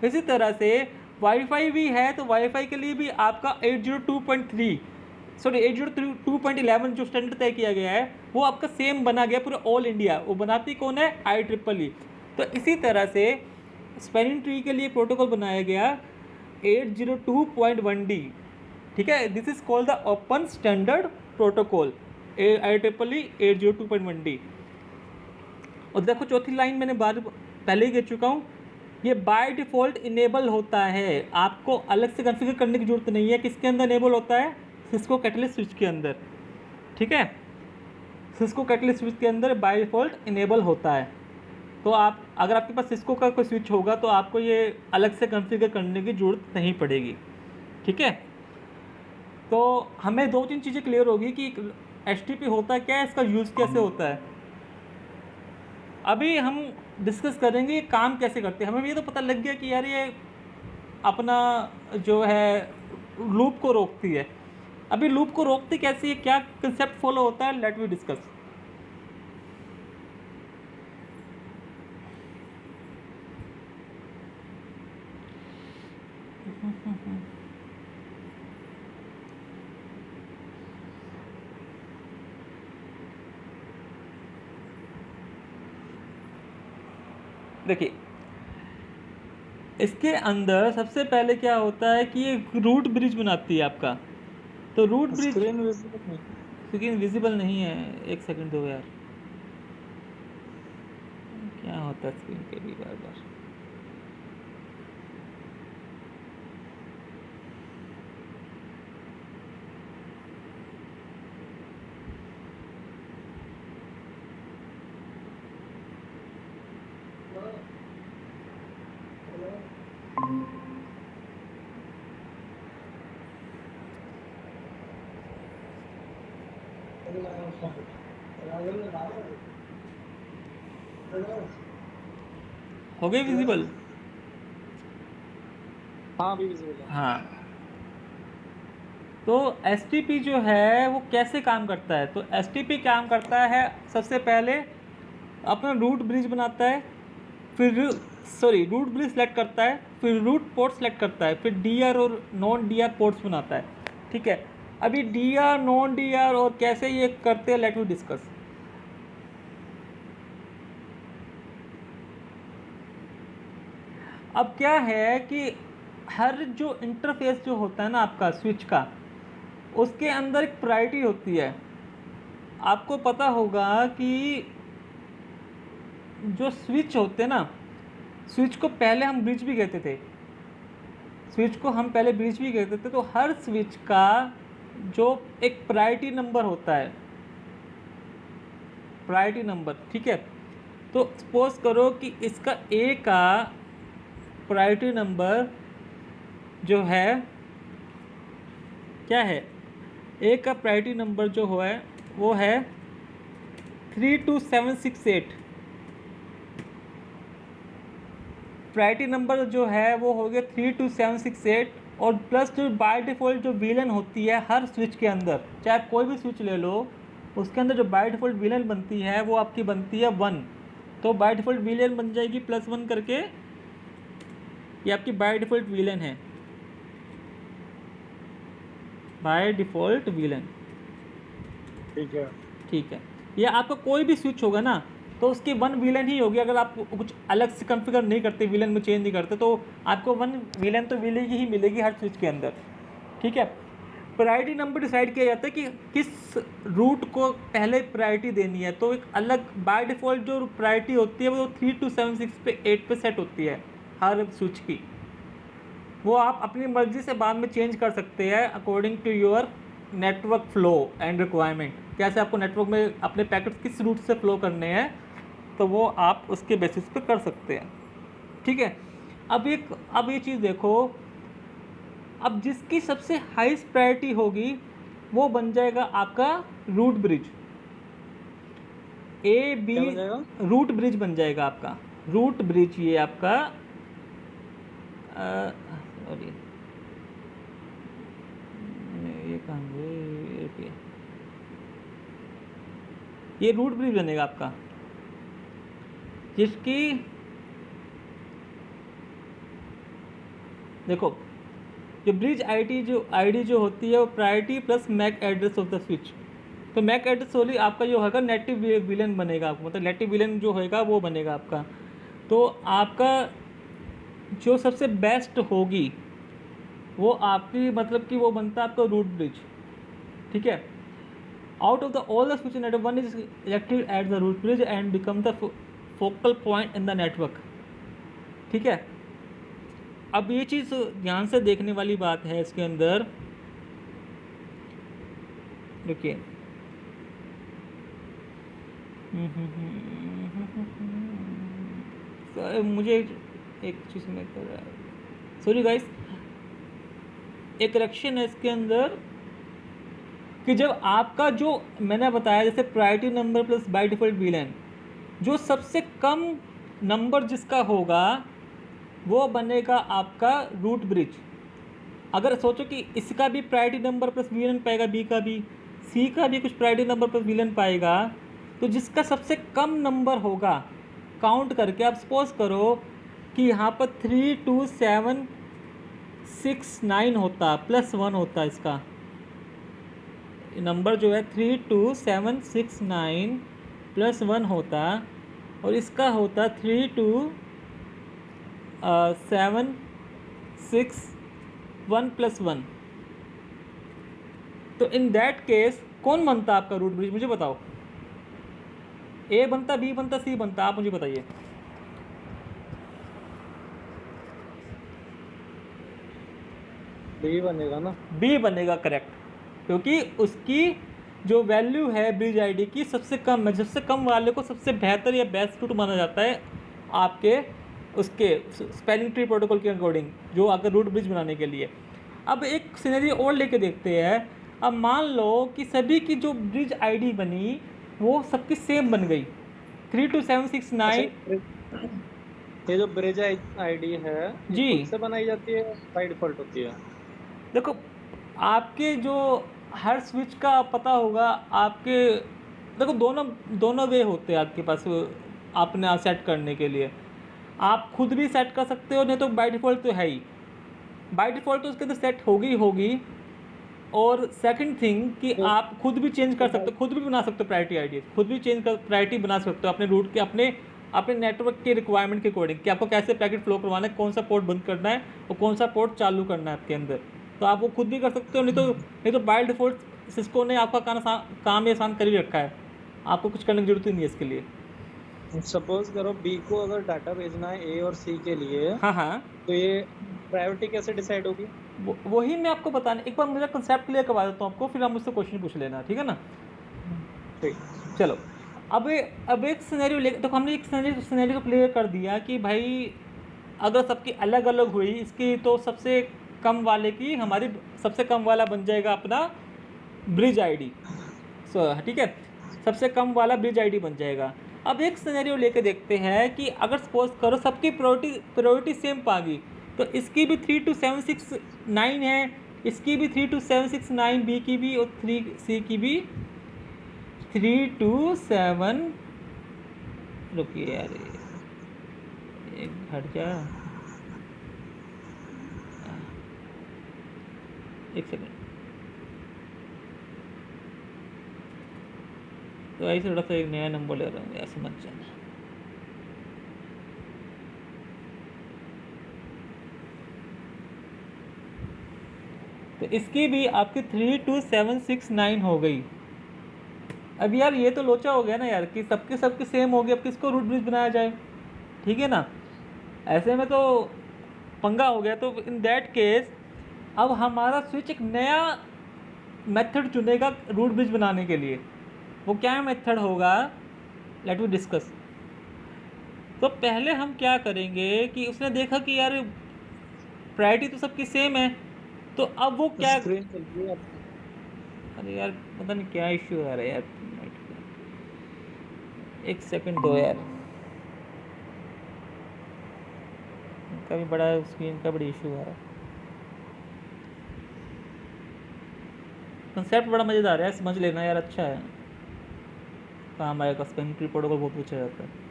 इसी तरह से वाईफाई भी है, तो वाईफाई के लिए भी आपका 802.11 जो स्टैंडर्ड तय किया गया है, वो आपका सेम बना गया पूरा ऑल इंडिया। वो बनाती कौन है, IEEE। तो इसी तरह से स्पैनिंग ट्री के लिए प्रोटोकॉल बनाया गया 802.1D, ठीक है। This is called the open standard protocol, IEEE 802.1D। और देखो चौथी लाइन मैंने पहले ही कह चुका हूँ, ये बाय डिफ़ॉल्ट इनेबल होता है, आपको अलग से कॉन्फ़िगर करने की जरूरत नहीं है। किसके अंदर इनेबल होता है, सिस्को कैटलिस्ट स्विच के अंदर, ठीक है। सिस्को कैटलिस्ट स्विच के अंदर बाय डिफ़ॉल्ट इनेबल होता है। तो आप अगर आपके पास सिस्को का कोई स्विच होगा तो आपको ये अलग से कॉन्फ़िगर करने की ज़रूरत नहीं पड़ेगी, ठीक है। तो हमें 2-3 चीज़ें क्लियर होगी कि HTTP होता क्या है, इसका यूज़ कैसे होता है। अभी हम डिस्कस करेंगे ये काम कैसे करते हैं। हमें ये तो पता लग गया कि यार ये अपना जो है लूप को रोकती है। अभी लूप को रोकती कैसे है, क्या कंसेप्ट फॉलो होता है, लेट वी डिस्कस। देखिए इसके अंदर सबसे पहले क्या होता है कि ये रूट ब्रिज बनाती है आपका। तो रूट ब्रिज स्क्रीन विजिबल नहीं। स्क्रीन विजिबल नहीं है, एक सेकंड दो यार, क्या होता है स्क्रीन के भी बार बार। हो गई विजिबल? हाँ अभी विजिबल है। हाँ। तो एस जो है वो कैसे काम करता है? तो एस काम करता है, सबसे पहले अपना रूट ब्रिज बनाता है, फिर रूट ब्रिज सेलेक्ट करता है, फिर रूट पोर्ट सेलेक्ट करता है, फिर डी और नॉन डी पोर्ट्स बनाता है। ठीक है, अभी डी नॉन डी और कैसे ये करते हैं, लेट मी डिस्कस। अब क्या है कि हर जो इंटरफेस जो होता है ना आपका स्विच का, उसके अंदर एक प्रायोरिटी होती है। आपको पता होगा कि जो स्विच होते हैं ना, स्विच को पहले हम ब्रिज भी कहते थे, स्विच को हम पहले ब्रिज भी कहते थे। तो हर स्विच का जो एक प्रायोरिटी नंबर होता है, प्रायोरिटी नंबर, ठीक है। तो सपोज करो कि इसका ए का प्रायोरिटी नंबर जो है क्या है, ए का प्रायोरिटी नंबर जो है वो है 32768। प्रायोरिटी नंबर जो है वो हो गया 32768, और प्लस जो बाय डिफ़ॉल्ट जो विलन होती है हर स्विच के अंदर, चाहे आप कोई भी स्विच ले लो, उसके अंदर जो बाय डिफ़ॉल्ट विलन बनती है वो आपकी बनती है 1। तो बाय डिफ़ॉल्ट विलन बन जाएगी +1 करके, ये आपकी बाय डिफ़ॉल्ट विलन है, बाय डिफ़ॉल्ट विलन। ठीक है। ठीक है, या आपका कोई भी स्विच होगा ना तो उसकी 1 विलन ही होगी। अगर आप कुछ अलग से कॉन्फ़िगर नहीं करते, विलन में चेंज नहीं करते, तो आपको 1 विलन तो मिलेगी ही मिलेगी हर स्विच के अंदर। ठीक है, प्रायोरिटी नंबर डिसाइड किया जाता है कि किस रूट को पहले प्रायोरिटी देनी है। तो एक अलग बाय डिफ़ॉल्ट जो प्रायोरिटी होती है वो 3276 पे 8 पे सेट होती है हर स्विच की। वो आप अपनी मर्ज़ी से बाद में चेंज कर सकते हैं according to your network flow and requirement. कैसे आपको नेटवर्क में अपने पैकेट्स किस रूट से फ्लो करने हैं, तो वो आप उसके बेसिस पे कर सकते हैं। ठीक है, अब ये चीज़ देखो, अब जिसकी सबसे हाईएस्ट प्रायोरिटी होगी वो बन जाएगा आपका रूट ब्रिज। ए बी क्या बन जाएगा? रूट ब्रिज बन जाएगा आपका, रूट ब्रिज। ये आपका सॉरी ये कहाँ गए, ये रूट ब्रिज बनेगा आपका, जिसकी देखो जो ब्रिज आईडी जो होती है वो priority plus MAC address of the switch. तो मैक एड्रेस ओनली आपका जो होगा नेटिव विलन बनेगा आपको, मतलब नेटिव विलन जो होएगा वो बनेगा आपका। तो आपका जो सबसे बेस्ट होगी वो आपकी, मतलब कि वो बनता है आपका रूट ब्रिज। ठीक है, out of the all the switch network one is elected at the root bridge and become the focal point in the network. ठीक है, अब ये चीज़ ध्यान से देखने वाली बात है इसके अंदर। देखिए मुझे एक चीज़ में कर रहा है, सॉरी गाइस, एक करेक्शन है इसके अंदर कि जब आपका जो मैंने बताया जैसे priority number plus by default villain, जो सबसे कम नंबर जिसका होगा वो बनेगा आपका रूट ब्रिज। अगर सोचो कि इसका भी प्रायोरिटी नंबर प्लस विलन पाएगा, बी का भी, सी का भी कुछ प्रायोरिटी नंबर प्लस विलन पाएगा, तो जिसका सबसे कम नंबर होगा काउंट करके, आप सपोज करो कि यहाँ पर 32769 होता +1 होता, इसका नंबर जो है 32769 +1 होता, और इसका होता 32 7 6 1 + 1। तो इन दैट केस कौन बनता आपका रूट ब्रिज, मुझे बताओ। ए बनता, बी बनता, सी बनता, आप मुझे बताइए। बी बनेगा ना। बी बनेगा, करेक्ट। क्योंकि उसकी जो वैल्यू है ब्रिज आईडी की सबसे कम है, सबसे कम वाले को सबसे बेहतर या बेस्ट रूट माना जाता है आपके उसके स्पेलिंग ट्री प्रोटोकॉल के अकॉर्डिंग, जो अगर रूट ब्रिज बनाने के लिए। अब एक सिनेरियो और लेके देखते हैं। अब मान लो कि सभी की जो ब्रिज आईडी बनी वो सबकी सेम बन गई, 32769। अच्छा, ये जो ब्रिज आईडी है ये जी खुद से बनाई जाती है बाई डिफॉल्ट होती है? देखो, आपके जो हर स्विच का पता होगा आपके, देखो दोनों दोनों वे होते हैं आपके पास अपने सेट करने के लिए। आप खुद भी सेट कर सकते हो, नहीं तो बाय डिफ़ॉल्ट तो है ही, बाय डिफ़ॉल्ट तो उसके अंदर सेट होगी होगी। और सेकंड थिंग कि तो आप खुद भी चेंज कर सकते भाई हो, खुद भी बना सकते हो प्रायोरिटी आईडी, खुद भी चेंज कर प्रायोरिटी बना सकते हो अपने रूट के, अपने अपने नेटवर्क के रिक्वायरमेंट के अकॉर्डिंग कि आपको कैसे पैकेट फ्लो करवाना है, कौन सा पोर्ट बंद करना है और कौन सा पोर्ट चालू करना है आपके अंदर। तो आप वो खुद भी कर सकते हो, नहीं तो बाय डिफ़ॉल्ट सिस्को ने आपका काम आसान कर ही रखा है, आपको कुछ करने की जरूरत ही नहीं है इसके लिए। सपोज करो बी को अगर डाटा भेजना है ए और सी के लिए, हाँ हाँ, तो ये प्रायोरिटी कैसे डिसाइड होगी? वही मैं आपको बताने, एक बार मेरा कंसेप्ट क्लियर करवा देता हूँ आपको, फिर आप मुझसे क्वेश्चन पूछ लेना, ठीक है ना। ठीक। चलो, अब एक सिनेरियो ले, देखो हमने एक सिनेरियो क्लियर कर दिया कि भाई अगर सबकी अलग अलग हुई इसकी, तो सबसे कम वाले की हमारी, सबसे कम वाला बन जाएगा अपना ब्रिज आईडी। ठीक है, सबसे कम वाला ब्रिज आईडी बन जाएगा। अब एक सिनेरियो लेके देखते हैं कि अगर सपोज करो सबकी प्रायोरिटी सेम पा गई, तो इसकी भी 32769 है, इसकी भी 32769, बी की भी और 3 की भी 327। रुकिए यार, एक हट जा, एक सेकंड। तो ऐसे थोड़ा सा एक नया नंबर ले रहा हूँ यार, समझ जाना। तो इसकी भी आपकी 32769 हो गई। अब यार ये तो लोचा हो गया ना यार कि सबके सेम हो गए, अब किसको रूट ब्रिज बनाया जाए, ठीक है ना। ऐसे में तो पंगा हो गया। तो इन दैट केस अब हमारा स्विच एक नया मेथड चुनेगा रूट ब्रिज बनाने के लिए। वो क्या मेथड होगा, लेट वी डिस्कस। तो पहले हम क्या करेंगे कि उसने देखा कि यार प्रायोरिटी तो सबकी सेम है, तो अब वो क्या, स्क्रीन चल रही है आपकी? अरे यार पता नहीं क्या इश्यू आ रहा है यार, एक सेकंड दो यार, कभी बड़ा स्क्रीन का बड़ी इशू आ रहा है। कंसेप्ट बड़ा मज़ेदार है, समझ लेना यार, अच्छा है, काम आएगा। स्पेलिंग ट्री प्रोटोकॉल बहुत पूछा जाता है।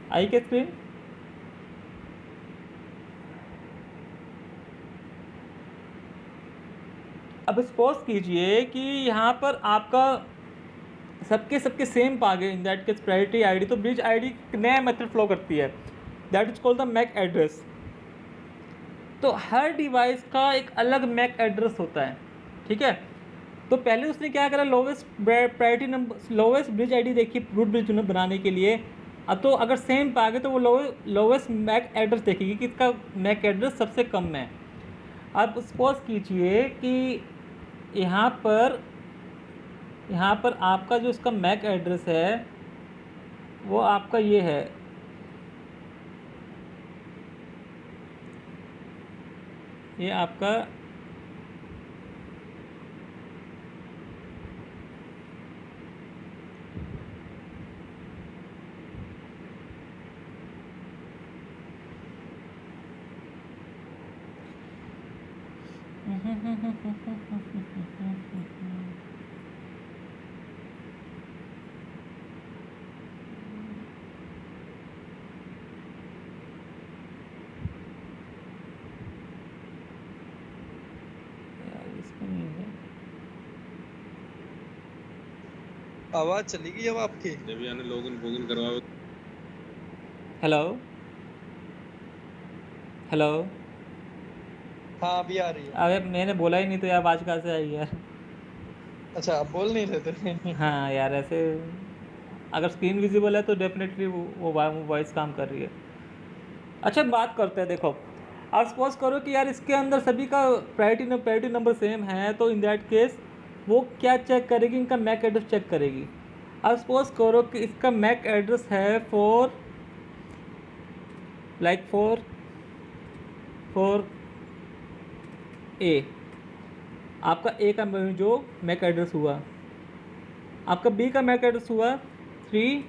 आई क्या स्क्रीन? अब सपोज कीजिए कि यहाँ पर आपका सबके सेम पा गए, in that case priority ID, तो ब्रिज आईडी नया मेथड फ्लो करती है, that is called the MAC address. तो हर डिवाइस का एक अलग मैक एड्रेस होता है, ठीक है। तो पहले उसने क्या करा, lowest priority number, lowest bridge ID देखी रूट ब्रिज बनाने के लिए। अब तो अगर सेम पा गए तो वो लोवेस्ट मैक एड्रेस देखेगी कि इसका मैक एड्रेस सबसे कम है। अब सपोज कीजिए कि यहाँ पर आपका जो इसका मैक एड्रेस है वो आपका ये है, ये आपका यार इसमें नहीं है। आवाज चली गई अब आपकी। जब यानी लोगिन करवाओ। Hello hello. हाँ अभी आ रही है। अरे मैंने बोला ही नहीं तो यार आवाज कहाँ से आई यार। अच्छा आप बोल नहीं रहे थे। हाँ यार ऐसे अगर स्क्रीन विजिबल है तो डेफिनेटली वो वॉइस काम कर रही है। अच्छा बात करते हैं, देखो आप सपोज करो कि यार इसके अंदर सभी का प्रायोरिटी नंबर सेम है, तो इन दैट केस वो क्या चेक करेगी, इनका मैक एड्रेस चेक करेगी। अब सपोज करो कि इसका मैक एड्रेस है फोर ए, आपका ए का जो मैक एड्रेस हुआ, आपका बी का मैक एड्रेस हुआ 3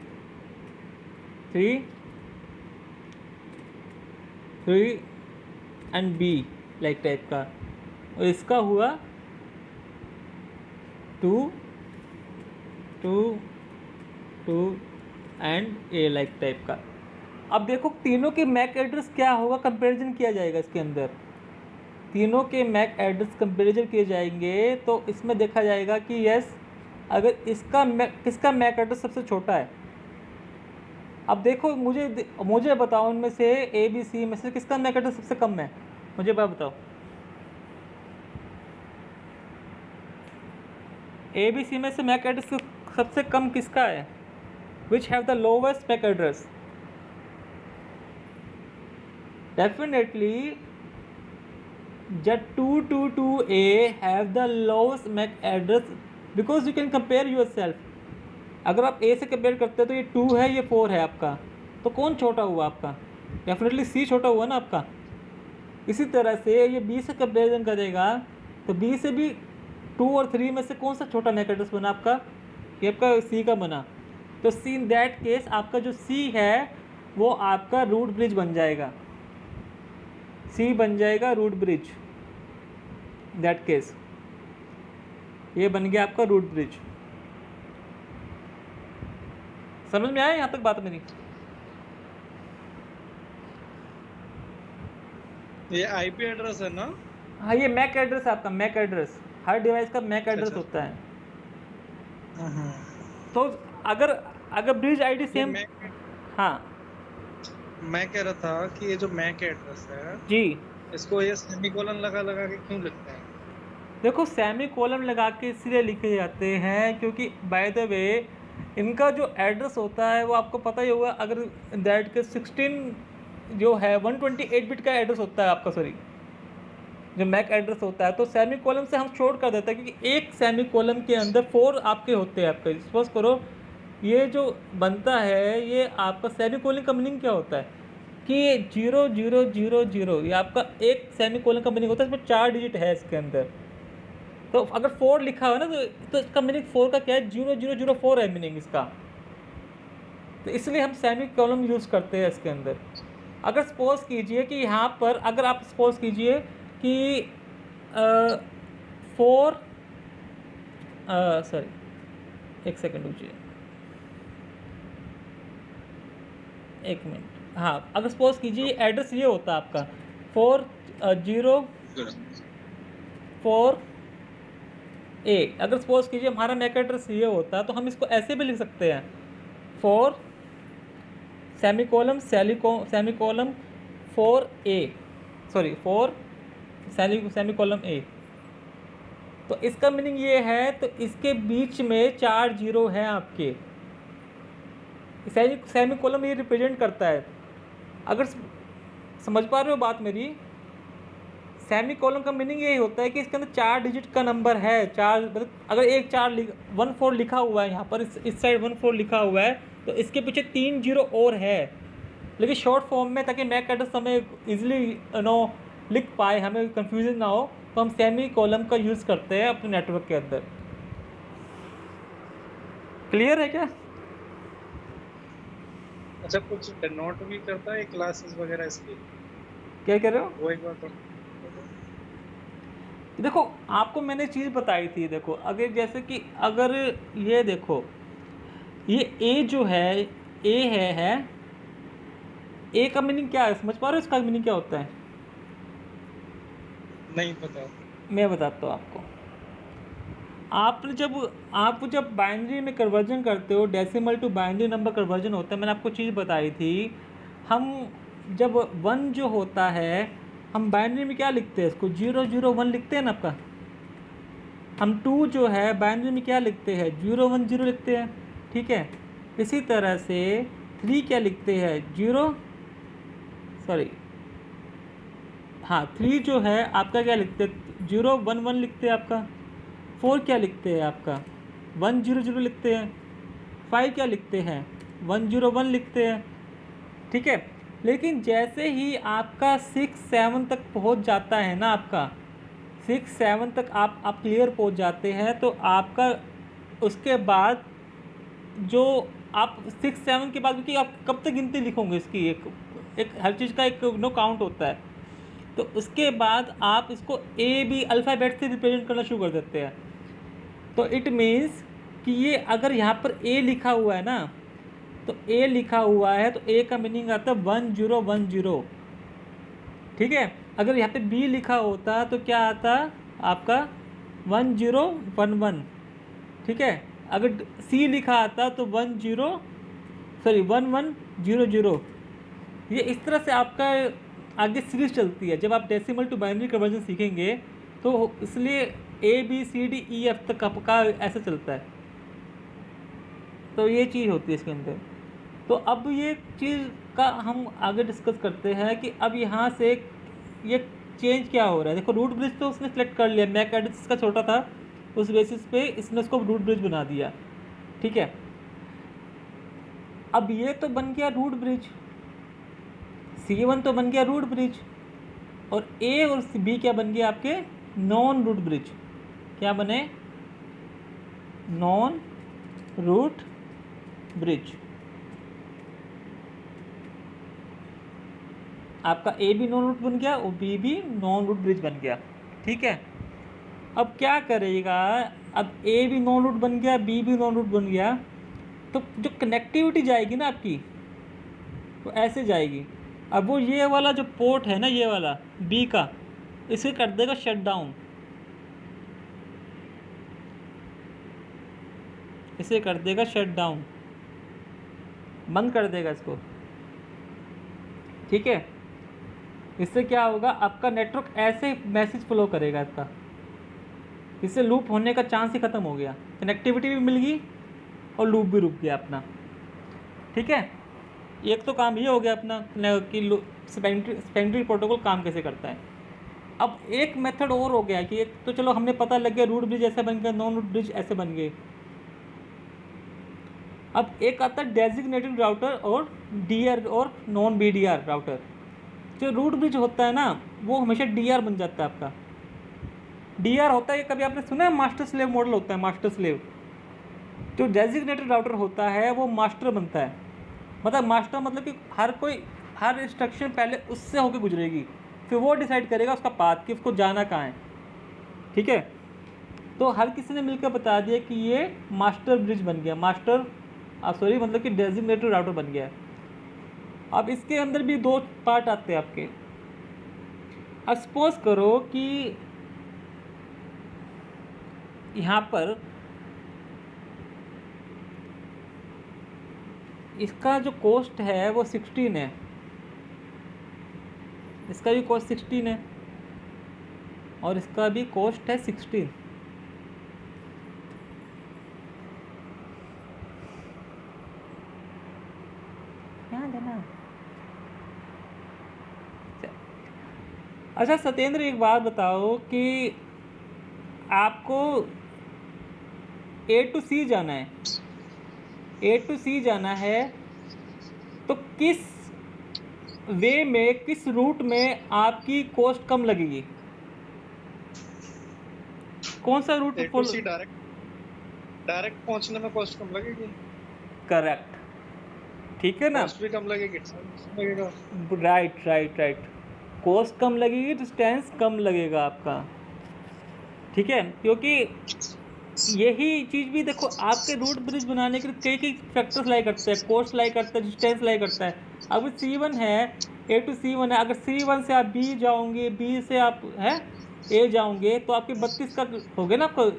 एंड बी लाइक टाइप का, और इसका हुआ 2 एंड ए लाइक टाइप का। अब देखो तीनों के मैक एड्रेस क्या होगा, कंपैरिजन किया जाएगा इसके अंदर। तीनों के मैक एड्रेस कंपैरिजन किए जाएंगे तो इसमें देखा जाएगा कि यस अगर किसका मैक एड्रेस सबसे छोटा है। अब देखो मुझे बताओ इनमें से ए बी सी में से किसका मैक एड्रेस सबसे कम है, मुझे बताओ। ए बी सी में से मैक एड्रेस सबसे कम किसका है, which have the lowest MAC address. Definitely जब 222A have the lowest MAC address because you can compare yourself। अगर आप A से कंपेयर करते हैं तो ये 2 है, ये 4 है आपका, तो कौन छोटा हुआ आपका, डेफिनेटली C छोटा हुआ ना आपका। इसी तरह से ये B से कंपेरिजन करेगा तो B से भी 2 और 3 में से कौन सा छोटा मैक एड्रेस बना आपका, ये आपका C का बना। तो C इन दैट केस आपका जो C है वो आपका रूट ब्रिज बन जाएगा, C बन जाएगा रूट ब्रिज। दैट केस ये बन गया आपका रूट ब्रिज। समझ में आया यहाँ तक बात मेरी? ये आईपी एड्रेस है ना? हाँ ये मैक एड्रेस है आपका, मैक एड्रेस हर डिवाइस का मैक एड्रेस अच्छा। होता है। तो अगर ब्रिज आईडी सेम, हाँ मैं कह रहा था कि ये जो मैक एड्रेस है जी, इसको ये सेमीकोलन लगा लगा के क्यों लिखते हैं? देखो सेमी कोलन लगा के इसलिए लिखे जाते हैं क्योंकि बाय द वे इनका जो एड्रेस होता है वो आपको पता ही होगा। अगर दैट के 16 जो है 128 बिट का एड्रेस होता है आपका, सॉरी जो मैक एड्रेस होता है, तो सेमी कॉलम से हम शॉर्ट कर देते हैं क्योंकि एक सेमी कॉलम के अंदर 4 आपके होते हैं। आपके सपोज करो ये जो बनता है ये आपका सेमी कॉलन का मीनिंग क्या होता है कि 0000 ये आपका एक सेमी कॉलन का मीनिंग होता है, इसमें 4 डिजिट है इसके अंदर। तो अगर 4 लिखा हुआ है ना तो इसका मीनिंग 4 का क्या है, 0004 है मीनिंग इसका। तो इसलिए हम सेमी कॉलम यूज़ करते हैं इसके अंदर। अगर सपोज कीजिए कि यहाँ पर अगर आप सपोज कीजिए कि 4 सॉरी एक सेकंड रुकिए, एक मिनट। हाँ अगर सपोज कीजिए एड्रेस ये होता है आपका 404A। अगर सपोज कीजिए हमारा मैक एड्रेस ये होता तो हम इसको ऐसे भी लिख सकते हैं 4 semi column 4A, sorry 4 semi column A। तो इसका मीनिंग ये है, तो इसके बीच में 4 जीरो है आपके, सेमी कॉलम ये रिप्रेजेंट करता है। अगर समझ पा रहे हो बात मेरी, सेमी कॉलम का मीनिंग यही होता है कि इसके अंदर 4 डिजिट का नंबर है। 4 मतलब अगर एक 14 लिखा हुआ है यहाँ पर, इस साइड 14 लिखा हुआ है तो इसके पीछे 3 जीरो और है, लेकिन शॉर्ट फॉर्म में, ताकि मैक एड्रेस हमें इजीली लिख पाए, हमें कंफ्यूजन ना हो, तो हम सेमी कॉलम का यूज़ करते हैं अपने नेटवर्क के अंदर। क्लियर है क्या? अच्छा कुछ डिनोट भी करता है क्लासेस वगैरह इसकी? क्या कह रहे हो? वो एक बार तो देखो आपको मैंने चीज़ बताई थी, देखो अगर जैसे कि अगर ये देखो ये ए जो है, ए है, ए का मीनिंग क्या है, समझ पा रहे हो इसका मीनिंग क्या होता है? नहीं पता। मैं बताता हूँ आपको। आप जब बाइनरी में कन्वर्जन करते हो, decimal to binary number conversion होता है, मैंने आपको चीज़ बताई थी। हम जब 1 जो होता है, हम बाइनरी में क्या लिखते हैं, इसको 001 लिखते हैं ना आपका। हम 2 जो है बाइनरी में क्या लिखते हैं, 010 लिखते हैं, ठीक है। इसी तरह से 3 क्या लिखते हैं, 3 जो है आपका क्या लिखते हैं, 011 लिखते हैं आपका। 4 क्या लिखते हैं आपका, 100 लिखते हैं। 5 क्या लिखते हैं, 101 लिखते हैं, ठीक है। लेकिन जैसे ही आपका 6-7 तक पहुंच जाता है ना, आपका 6-7 तक आप क्लियर पहुंच जाते हैं, तो आपका उसके बाद जो आप 6-7 के बाद, क्योंकि आप कब तक गिनती लिखोगे इसकी, एक हर चीज़ का एक काउंट होता है। तो उसके बाद आप इसको ए बी अल्फ़ाबेट से रिप्रेजेंट करना शुरू कर देते हैं। तो इट मीन्स कि ये अगर यहाँ पर ए लिखा हुआ है ना, तो ए लिखा हुआ है तो ए का मीनिंग आता है 1010, ठीक है। अगर यहाँ पे बी लिखा होता तो क्या आता आपका 1011, ठीक है। अगर सी लिखा आता तो 1100। ये इस तरह से आपका आगे सीरीज चलती है। जब आप डेसिमल टू बाइनरी कन्वर्जन सीखेंगे तो इसलिए ABCDEF तक आपका ऐसा चलता है। तो ये चीज़ होती है इसके अंदर। तो अब ये चीज़ का हम आगे डिस्कस करते हैं कि अब यहाँ से ये चेंज क्या हो रहा है। देखो रूट ब्रिज तो उसने सेलेक्ट कर लिया, मैक एडिस का छोटा था, उस बेसिस पे इसने उसको रूट ब्रिज बना दिया, ठीक है। अब ये तो बन गया रूट ब्रिज, C1 तो बन गया रूट ब्रिज, और A और B क्या बन गया आपके, नॉन रूट ब्रिज। क्या बने, नॉन रूट ब्रिज। आपका A भी नॉन रूट बन गया और B भी नॉन रूट ब्रिज बन गया, ठीक है। अब क्या करेगा, अब A भी नॉन रूट बन गया, B भी नॉन रूट बन गया, तो जो कनेक्टिविटी जाएगी ना आपकी, तो ऐसे जाएगी। अब वो ये वाला जो पोर्ट है ना, ये वाला B का, इसे कर देगा शट डाउन, इसे कर देगा शट डाउन, बंद कर देगा इसको, ठीक है। इससे क्या होगा, आपका नेटवर्क ऐसे मैसेज फ्लो करेगा इसका, इससे लूप होने का चांस ही ख़त्म हो गया, कनेक्टिविटी भी मिल गई और लूप भी रुक गया अपना, ठीक है। एक तो काम ये हो गया अपना कि सेकेंडरी प्रोटोकॉल काम कैसे करता है। अब एक मेथड और हो गया कि एक तो चलो हमने पता लग गया रूट ब्रिज ऐसे बन गया, नॉन रूट ब्रिज ऐसे बन गए। अब एक आता है डेजिग्नेटेड राउटर और DR और नॉन BDR राउटर। जो रूट ब्रिज होता है ना, वो हमेशा DR बन जाता है आपका। DR होता है, कभी आपने सुना है मास्टर स्लेव मॉडल होता है, मास्टर स्लेव। जो डेजिग्नेटेड राउटर होता है वो मास्टर बनता है, मतलब मास्टर मतलब कि हर इंस्ट्रक्शन पहले उससे होकर गुजरेगी, फिर वो डिसाइड करेगा उसका पाथ कि उसको जाना कहाँ है, ठीक है। तो हर किसी ने मिलकर बता दिया कि ये मास्टर ब्रिज बन गया, मतलब कि डेजिग्नेटेड राउटर बन गया है। अब इसके अंदर भी 2 पार्ट आते हैं आपके। अब सपोज करो कि यहाँ पर इसका जो कॉस्ट है वो 16 है, इसका भी कॉस्ट 16 है और इसका भी कॉस्ट है 16। ध्यान देना। अच्छा सत्येंद्र, एक बात बताओ कि आपको A to C जाना है, A to C जाना है, तो किस वे में, किस रूट में आपकी कॉस्ट कम लगेगी, कौन सा route A to C direct पहुंचने में कॉस्ट कम लगेगी। करेक्ट, ठीक है ना, कॉस्ट भी कम लगेगी, डिस्टेंस लगेगा। राइट, कॉस्ट कम लगेगी, डिस्टेंस कम लगेगा आपका। ठीक है, क्योंकि यही चीज़ भी देखो आपके रूट ब्रिज बनाने के लिए कई कई फैक्टर्स लाई करते हैं, कोस्ट लाई करता है, डिस्टेंस लाई करता है। अब C1 है, A to C1 है, अगर C1 से आप B जाओगे, B से आप है A जाओगे, तो आपके 32 का हो गया ना आपको,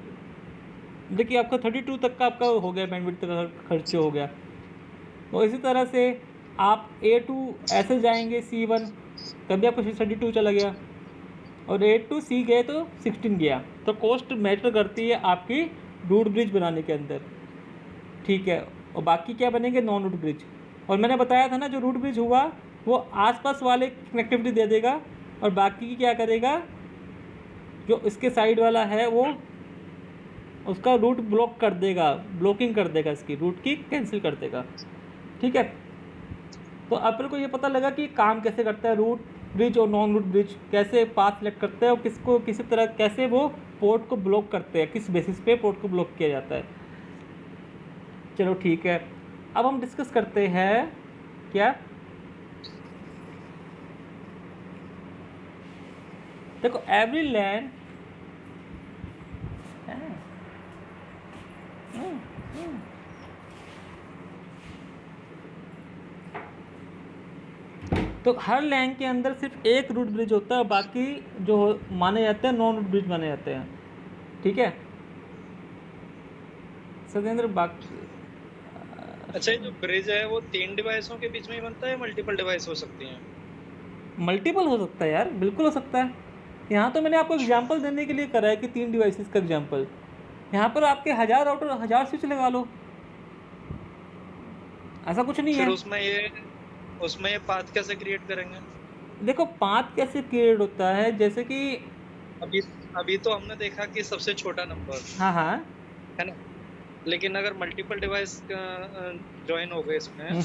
देखिए आपका 32 तक का आपका हो गया, बैंडविड्थ का खर्च हो गया। तो इसी तरह से आप A to ऐसे जाएंगे C1, तभी आपको 32 चला गया, और A to C गए तो 16 गया। तो कॉस्ट मैटर करती है आपकी रूट ब्रिज बनाने के अंदर, ठीक है। और बाकी क्या बनेंगे, नॉन रूट ब्रिज। और मैंने बताया था ना, जो रूट ब्रिज हुआ वो आसपास वाले कनेक्टिविटी दे देगा, और बाकी की क्या करेगा, जो इसके साइड वाला है वो उसका रूट ब्लॉक कर देगा, ब्लॉकिंग कर देगा, इसकी रूट की कैंसिल कर देगा, ठीक है। तो अपन को ये पता लगा कि काम कैसे करता है रूट ब्रिज और नॉन रूट ब्रिज, कैसे पाथ सेलेक्ट करते हैं और किसको किसी तरह कैसे वो पोर्ट को ब्लॉक करते हैं, किस बेसिस पे पोर्ट को ब्लॉक किया जाता है। चलो ठीक है, अब हम डिस्कस करते हैं क्या, देखो एवरी लैन तो हर लैन के अंदर सिर्फ एक रूट ब्रिज होता है, बाकी जो माने जाते हैं नॉन रूट ब्रिज माने जाते हैं, ठीक है सत्येंद्र। बाकी अच्छा, ये जो ब्रिज है वो 3 डिवाइसों के बीच में ही बनता है, मल्टीपल डिवाइस हो सकती हैं? मल्टीपल हो सकता है यार, बिल्कुल हो सकता है। यहाँ तो मैंने आपको एग्जांपल देने के लिए करा है कि 3 डिवाइसेस का एग्जांपल। यहाँ पर आपके 1000 राउटर 1000 स्विच लगा लो, ऐसा कुछ नहीं फिर है। उसमें ये पाथ कैसे क्रिएट करेंगे? देखो पाथ कैसे क्रिएट होता है, जैसे कि अभी अभी तो हमने देखा कि सबसे छोटा नंबर हाँ हाँ है ना, लेकिन अगर मल्टीपल डिवाइस ज्वाइन हो गए इसमें,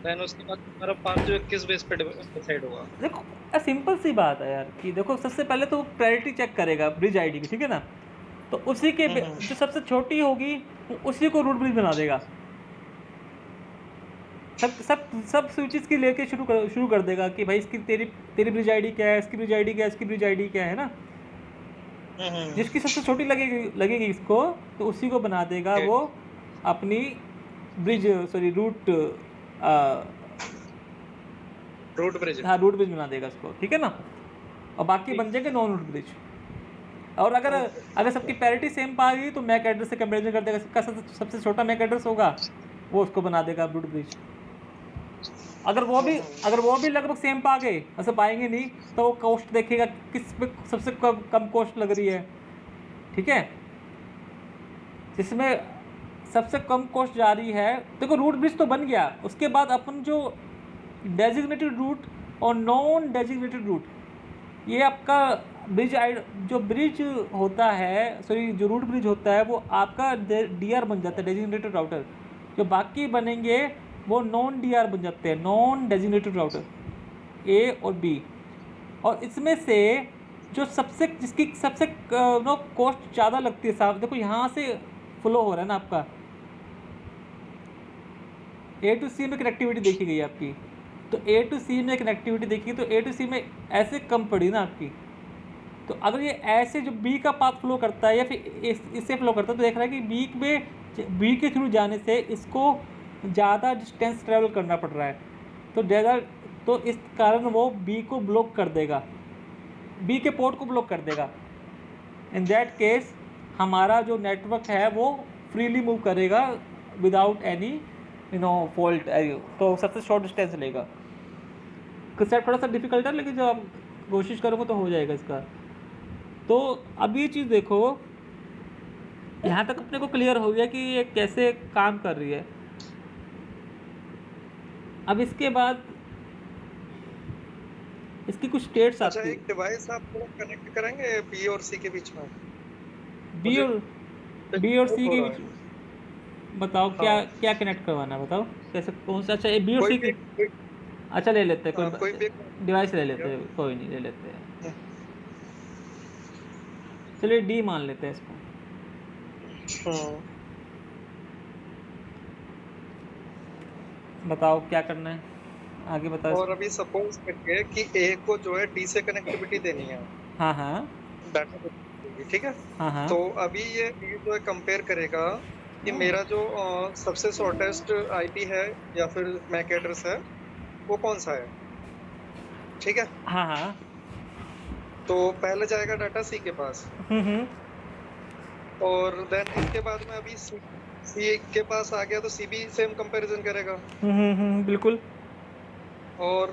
देन उसके बाद हमारा पाथ जो है किस बेस पे डिसाइड होगा? देखो सिंपल सी बात है यार कि देखो सबसे पहले तो प्रायोरिटी चेक करेगा ब्रिज आईडी की, ठीक है ना। तो उसी के जो सबसे छोटी होगी उसी को रूट ब्रिज बना देगा, सब स्विचेस की लेके शुरू कर देगा कि भाई इसकी तेरी ब्रिज आईडी क्या है, इसकी ब्रिज आईडी क्या है, इसकी ब्रिज आईडी क्या है ना। जिसकी सबसे छोटी लगेगी इसको, तो उसी को बना देगा वो अपनी ब्रिज, सॉरी रूट ब्रिज, हाँ रूट ब्रिज बना देगा इसको, ठीक है ना। और बाकी बन जाएंगे नॉन रूट ब्रिज। और अगर सबकी पैरिटी सेम पा गई तो मैक एड्रेस से कंपेरिजन कर देगा, सबका सबसे छोटा मैक एड्रेस होगा वो उसको बना देगा रूट ब्रिज। अगर वो भी लगभग सेम पा गए, ऐसे पाएंगे नहीं, तो वो कॉस्ट देखेगा किस पे सबसे कम कॉस्ट लग रही है, ठीक है। जिसमें सबसे कम कॉस्ट जा रही है, देखो रूट ब्रिज तो बन गया। उसके बाद अपन जो डेजिग्नेटेड रूट और नॉन डेजिग्नेटेड रूट, ये आपका जो ब्रिज होता है, सॉरी जो रूट ब्रिज होता है वो आपका DR बन जाता है, डेजिग्नेटेड राउटर। जो बाकी बनेंगे वो नॉन DR बन जाते हैं, नॉन डेजिग्नेटेड राउटर A और B। और इसमें से जो जिसकी सबसे कॉस्ट ज़्यादा लगती है, साहब देखो यहाँ से फ्लो हो रहा है ना आपका, A to C में कनेक्टिविटी देखी गई आपकी, तो A to C में कनेक्टिविटी देखी तो A to C में ऐसे कम पड़ी ना आपकी। तो अगर ये ऐसे जो B का पाथ फ्लो करता है या फिर इससे फ्लो करता है, तो देख रहा है कि B के थ्रू जाने से इसको ज़्यादा डिस्टेंस ट्रैवल करना पड़ रहा है, तो इस कारण वो B को ब्लॉक कर देगा, B के पोर्ट को ब्लॉक कर देगा। इन दैट केस हमारा जो नेटवर्क है वो फ्रीली मूव करेगा विदाउट एनी फॉल्ट, तो सबसे शॉर्ट डिस्टेंस लेगा। कंसेप्ट थोड़ा सा डिफिकल्ट है, लेकिन जब आप कोशिश करोगे तो हो जाएगा इसका। तो अब ये चीज़ देखो, यहाँ तक अपने को क्लियर हो गया कि ये कैसे काम कर रही है। अब इसके बाद इसकी कुछ स्टेट्स आती है। एक डिवाइस आप कनेक्ट करेंगे B और C के बीच में? B और C के बीच बताओ, हाँ। क्या कनेक्ट करवाना है बताओ, कैसे कौन सा? अच्छा B और C की, अच्छा ले लेते हैं, कोई डिवाइस ले लेते हैं, कोई नहीं ले लेते हैं, चलिए D मान लेते हैं इसको। बताओ क्या करना है आगे, बताओ। और अभी सपोज करके कि A को जो है D से कनेक्टिविटी देनी है, हाँ हाँ डाटा, होगी, ठीक है। हाँ हाँ तो अभी ये जो है कंपेयर करेगा कि मेरा जो सबसे शॉर्टेस्ट आईपी है या फिर मैक एड्रेस है वो कौन सा है, ठीक है। हाँ हाँ। तो पहले जाएगा डाटा सी के पास, हम्म। और देन इसके बाद में अभी सी के पास आ गया तो सी भी सेम कंपैरिजन करेगा। बिल्कुल। और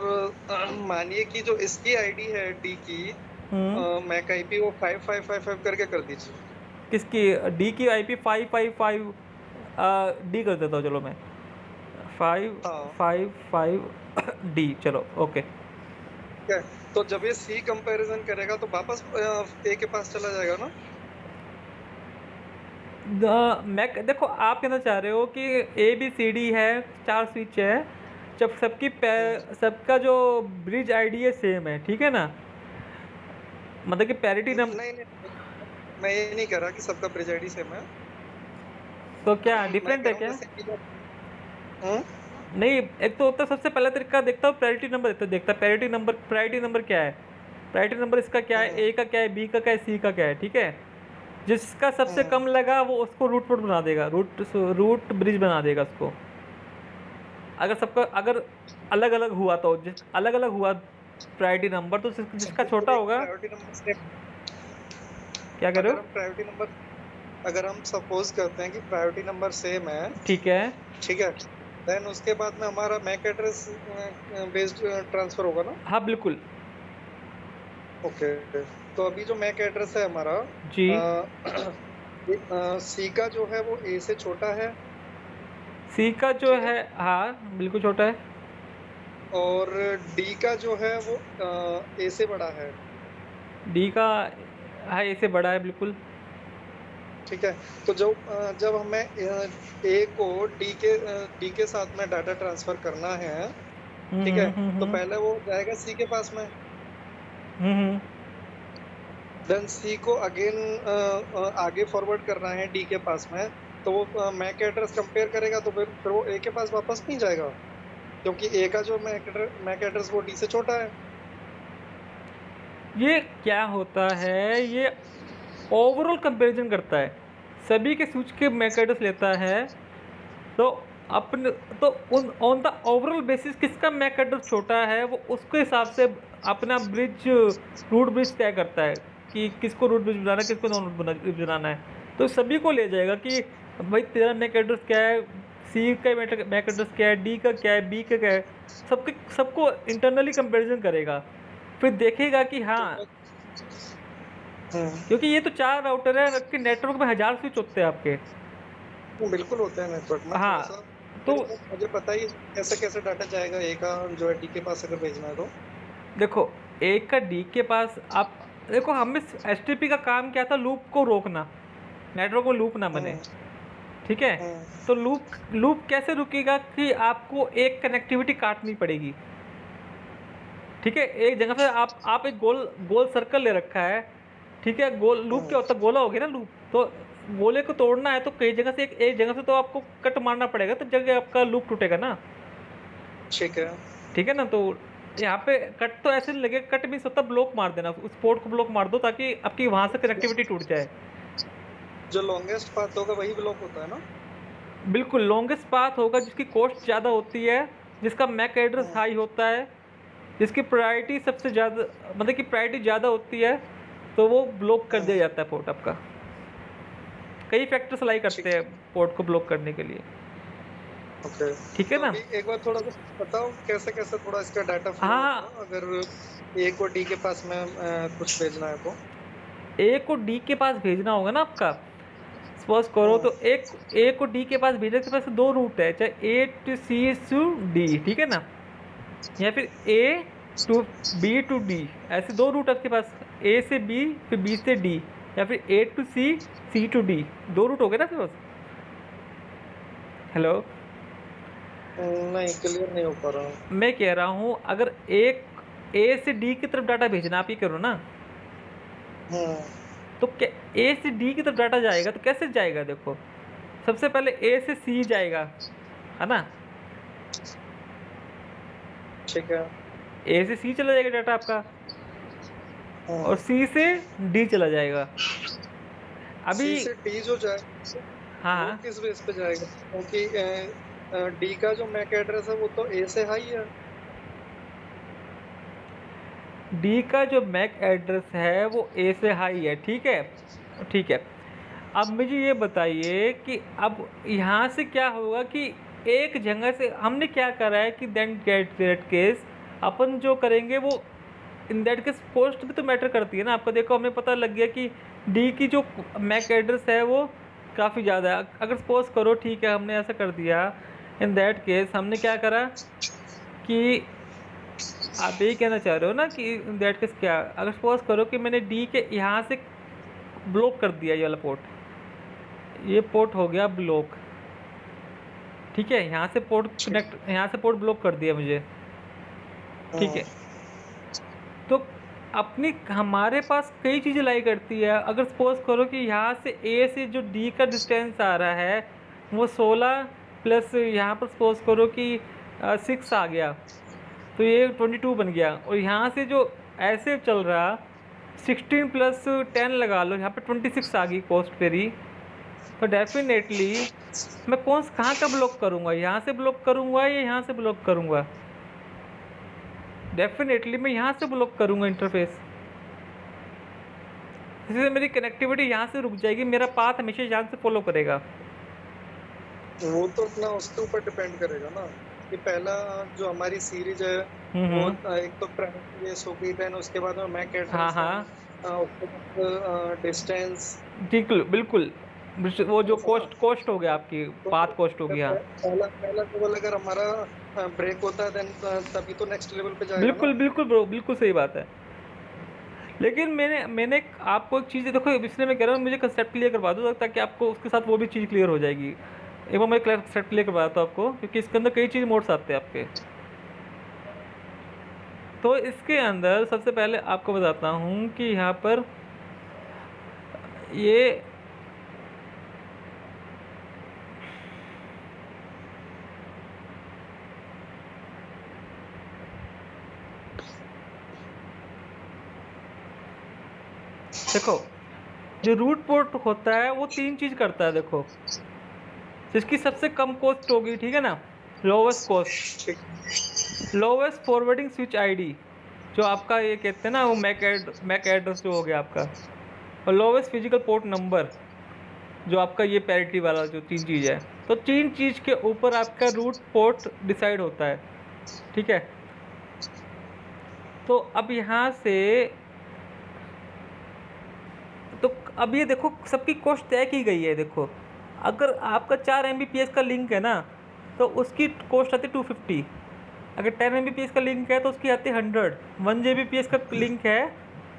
मानिए कि जो इसकी आईडी है डी की हम्म। मैक आईपी वो 5555 करके कर दीजिए। किसकी? डी की IP 555 डी कर देता हूँ, चलो मैं 555 डी, चलो ओके। ठीक है, तो जब ये सी कंपैरिजन करेगा तो वापस ए के पास चला जाएगा ना। मैं देखो, आप कहना चाह रहे हो कि ABCD है, 4 स्विच है, जब सबका जो ब्रिज आईडी है सेम है, ठीक है ना, मतलब कि पैरिटी नंबर। नहीं नहीं, मैं ये नहीं कह रहा कि सबका ब्रिज आईडी सेम है। तो क्या मैं डिफरेंट कह है रहा क्या? हूँ जैसे कि नहीं, एक तो होता है, सबसे पहला तरीका देखता हूँ प्रायोरिटी नंबर, देखता प्रायोरिटी नंबर। प्रायोरिटी नंबर क्या है? प्रायोरिटी नंबर इसका क्या है? A का क्या है, B का क्या है, C का क्या है, ठीक है। जिसका सबसे कम लगा वो उसको रूट बना देगा, रूट ब्रिज बना देगा उसको। अगर अलग अलग हुआ तो अलग अलग हुआ प्रायोरिटी नंबर, तो जिसका छोटा होगा। प्रायोरिटी नंबर सेम, क्या कह रहे हो? प्रायोरिटी नंबर अगर हम सपोज करते हैं कि प्रायोरिटी नंबर सेम है, ठीक है। ठीक है, देन उसके बाद में हमारा मैक एड्रेस बेस्ड ट्रांसफर होगा ना। हाँ बिल्कुल ओके, तो अभी जो मैक एड्रेस है हमारा जी। सी का जो है वो ए से छोटा है, C का जो है, हाँ बिल्कुल छोटा है। और डी का जो है वो ए से बड़ा है, D का, हाँ A से बड़ा है बिल्कुल। ठीक है। तो जब हमें ए को डी के साथ में डाटा ट्रांसफर करना है, ठीक है, तो पहले वो जाएगा सी के पास में, देन सी को अगेन आगे फॉरवर्ड करना है डी के पास में, तो वो मैक एड्रेस कंपेयर करेगा, तो फिर वो ए के पास वापस नहीं जाएगा, क्योंकि ए का जो मैक एड्रेस वो डी से छोटा है। ये क्या होता है, ये ओवरऑल कंपैरिजन करता है, सभी के स्विच के मैक एड्रेस लेता है, तो अपने तो ऑन द ओवरऑल बेसिस किसका मैक एड्रेस छोटा है वो उसके हिसाब से अपना रूट ब्रिज तय करता है कि किसको रूट ब्रिज बनाना है, किसको नॉन रूट ब्रिज बनाना है। तो सभी को ले जाएगा कि भाई तेरा मैक एड्रेस क्या है, सी का मैक एड्रेस क्या है, डी का क्या है, बी का क्या है, सबको इंटरनली कंपैरिजन करेगा, फिर देखेगा कि हाँ, क्योंकि ये तो 4 राउटर है, आपके नेटवर्क में 1000 स्विच होते हैं आपके। बिल्कुल होता है नेटवर्क में। हाँ, तो मुझे पता ही कैसे कैसे डाटा जाएगा ए का जो है डी के पास अगर भेजना है तो। देखो, एक का डी के पास, आप देखो हमें एसटीपी का काम क्या था, लूप को रोकना, नेटवर्क में लूप ना बने, ठीक है। तो लूप कैसे रुकेगा कि आपको एक कनेक्टिविटी काटनी पड़ेगी, ठीक है। एक जगह से आप एक गोल सर्कल ले रखा है, ठीक है। गोल लूप क्या होता है, गोला हो गया ना लूप, तो गोले को तोड़ना है तो कई जगह से एक जगह से तो आपको कट मारना पड़ेगा, तो जगह आपका लूप टूटेगा ना, ठीक है ना। तो यहाँ पे कट तो ऐसे नहीं लगे, कट भी होता ब्लॉक मार देना, उस पोर्ट को ब्लॉक मार दो ताकि आपकी वहाँ से कनेक्टिविटी टूट जाए। जो लॉन्गेस्ट पाथ होगा वही ब्लॉक होता है ना। बिल्कुल, लॉन्गेस्ट पाथ होगा जिसकी कॉस्ट ज़्यादा होती है, जिसका मैक एड्रेस हाई होता है, जिसकी प्रायोरिटी सबसे ज़्यादा, मतलब कि प्रायोरिटी ज़्यादा होती है, तो वो ब्लॉक कर दिया जाता है पोर्ट आपका। कई फैक्टर्स अप्लाई करते हैं पोर्ट को ब्लॉक करने के लिए, ओके, ठीक है ना। एक बार थोड़ा कुछ बताओ कैसे कैसे थोड़ा इसका डाटा फ्लो होगा अगर ए को डी के पास में कुछ भेजना है तो। ए को डी के पास भेजना होगा ना आपका, सपोज करो तो एक ए को डी के पास भेजने के पास 2 रूट है, चाहे ए टू सी टू डी, ठीक है ना, या फिर A to be to D, ऐसे 2 रूट आपके पास, ए से बी फिर बी से डी, या फिर A to C, C to D, 2 route हो गए ना आपके पास। हेलो, नहीं क्लियर नहीं हो पा रहा हूँ। मैं कह रहा हूँ अगर एक ए से डी की तरफ डाटा भेजना, आप ही करो ना, तो क्या ए से डी की तरफ डाटा जाएगा तो कैसे जाएगा? देखो, सबसे पहले ए से सी जाएगा, है ना, ठीक है। ए से सी चला जाएगा डाटा आपका, और सी से डी चला जाएगा, अभी सी से डी जो जाएगा हाँ वो हाँ, किस बेस पे जाएगा, क्योंकि डी का जो मैक एड्रेस है वो तो ए से हाई है। डी का जो मैक एड्रेस है वो ए से हाई है, ठीक है, ठीक है। अब मुझे ये बताइए कि अब यहाँ से क्या होगा कि एक जगह से हमने क्या करा है कि देन गेट दैट केस अपन जो करेंगे वो इन दैट केस कॉस्ट भी तो मैटर करती है ना। आपको देखो हमें पता लग गया कि डी की जो मैक एड्रेस है वो काफ़ी ज़्यादा है। अगर सपोज करो ठीक है हमने ऐसा कर दिया, इन दैट केस हमने क्या करा कि आप यही कहना चाह रहे हो ना कि इन दैट केस क्या, अगर सपोज करो कि मैंने डी के यहाँ से ब्लॉक कर दिया ये वाला पोर्ट, ये पोर्ट हो गया ब्लॉक, ठीक है, यहाँ से पोर्ट कनेक्ट, यहाँ से पोर्ट ब्लॉक कर दिया मुझे, ठीक है। तो अपनी हमारे पास कई चीज़ें लाई करती है। अगर सपोज करो कि यहाँ से ए से जो डी का डिस्टेंस आ रहा है वो 16 प्लस यहाँ पर सपोज करो कि 6 आ गया, तो ये 22 बन गया। और यहाँ से जो ऐसे चल रहा 16 प्लस 10 लगा लो, यहाँ पे 26 आ गई कॉस्ट मेरी। तो डेफिनेटली मैं कहाँ का ब्लॉक करूँगा, यहाँ से ब्लॉक करूँगा या यहाँ से ब्लॉक करूँगा? डेफिनेटली मैं यहाँ से ब्लॉक करूँगा इंटरफेस। इससे मेरी कनेक्टिविटी यहाँ से रुक जाएगी, मेरा पाथ हमेशा यहाँ से फॉलो करेगा। वो तो अपना उसके ऊपर डिपेंड करेगा ना कि पहला जो हमारी सीरीज है वो एक तो प्राइमरी बेस होगी, देन उसके बाद में मैक हाँ एड्रेस, हाँ डिस्टेंस। बिल्कुल बिल्कुल, वो जो कॉस्ट हो गया आपकी, पाथ कॉस्ट हो गया। पहला पहला लेवल अगर हमारा ब्रेक होता है देन तभी तो नेक्स्ट लेवल पे जाएगा बिल्कुल ना। बिल्कुल ब्रो, बिल्कुल सही बात है। लेकिन मैंने आपको एक चीज़ देखो, इसलिए मैं कह रहा हूँ मुझे कंसेप्ट क्लियर करवा दो ताकि आपको उसके साथ वो भी चीज़ क्लियर हो जाएगी। एक बार मैं कंसेप्ट क्लियर करवाता हूँ आपको, क्योंकि इसके अंदर कई चीज़ मोड्स आते हैं आपके। तो इसके अंदर सबसे पहले आपको बताता हूँ कि यहाँ पर ये देखो, जो रूट पोर्ट होता है वो 3 चीज़ करता है। देखो, जिसकी सबसे कम कॉस्ट होगी, ठीक है ना, lowest cost, lowest forwarding switch ID, जो आपका ये कहते हैं ना वो मैक एड्रेस जो हो गया आपका, और लोवेस्ट फिजिकल पोर्ट नंबर, जो आपका ये पैरिटी वाला जो 3 चीज़ है। तो 3 चीज़ के ऊपर आपका रूट पोर्ट डिसाइड होता है, ठीक है। तो अब यहाँ से तो अब ये देखो सबकी कॉस्ट तय की गई है। देखो, अगर आपका 4 Mbps का लिंक है ना तो उसकी कॉस्ट आती है 250। अगर 10 Mbps का लिंक है तो उसकी आती है 100। 1 Gbps का लिंक है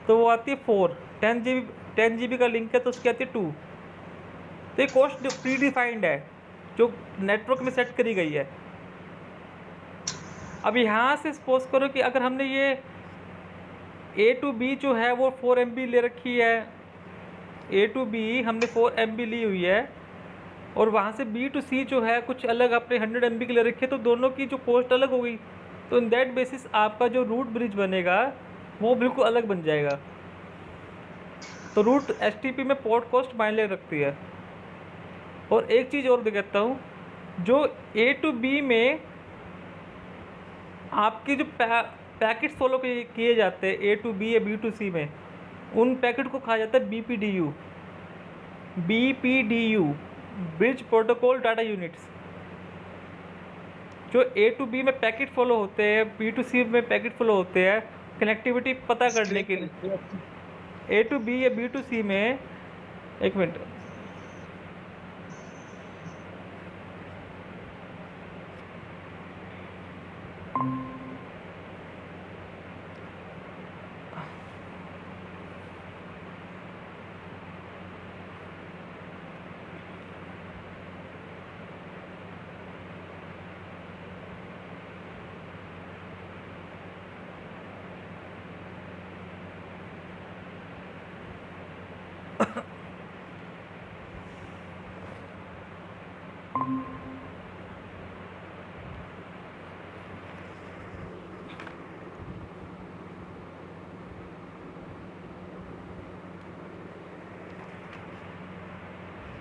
तो वो आती है 4। 10 GB का लिंक है तो उसकी आती है 2। तो ये कॉस्ट प्री डिफाइंड है जो नेटवर्क में सेट करी गई है। अब यहाँ से सपोज करो कि अगर हमने ये A to B जो है वो 4 MB ले रखी है, A to B हमने 4 MB ली हुई है, और वहाँ से B to C जो है कुछ अलग आपने 100 MB के ले रखी है, तो दोनों की जो कॉस्ट अलग हो गई। तो इन दैट बेसिस आपका जो रूट ब्रिज बनेगा वो बिल्कुल अलग बन जाएगा। तो रूट STP में पोर्ट कॉस्ट मायने रखती है। और एक चीज़ और दिखाता हूँ, जो A to B में आपके जो पैकेट फॉलो किए जाते हैं A to B या B to C में, उन पैकेट को कहा जाता है BPDU। BPDU bridge protocol data units. जो A to B में पैकेट फॉलो होते हैं, B to C में पैकेट फॉलो होते हैं कनेक्टिविटी पता करने के लिए। A to B या B to C में, एक मिनट,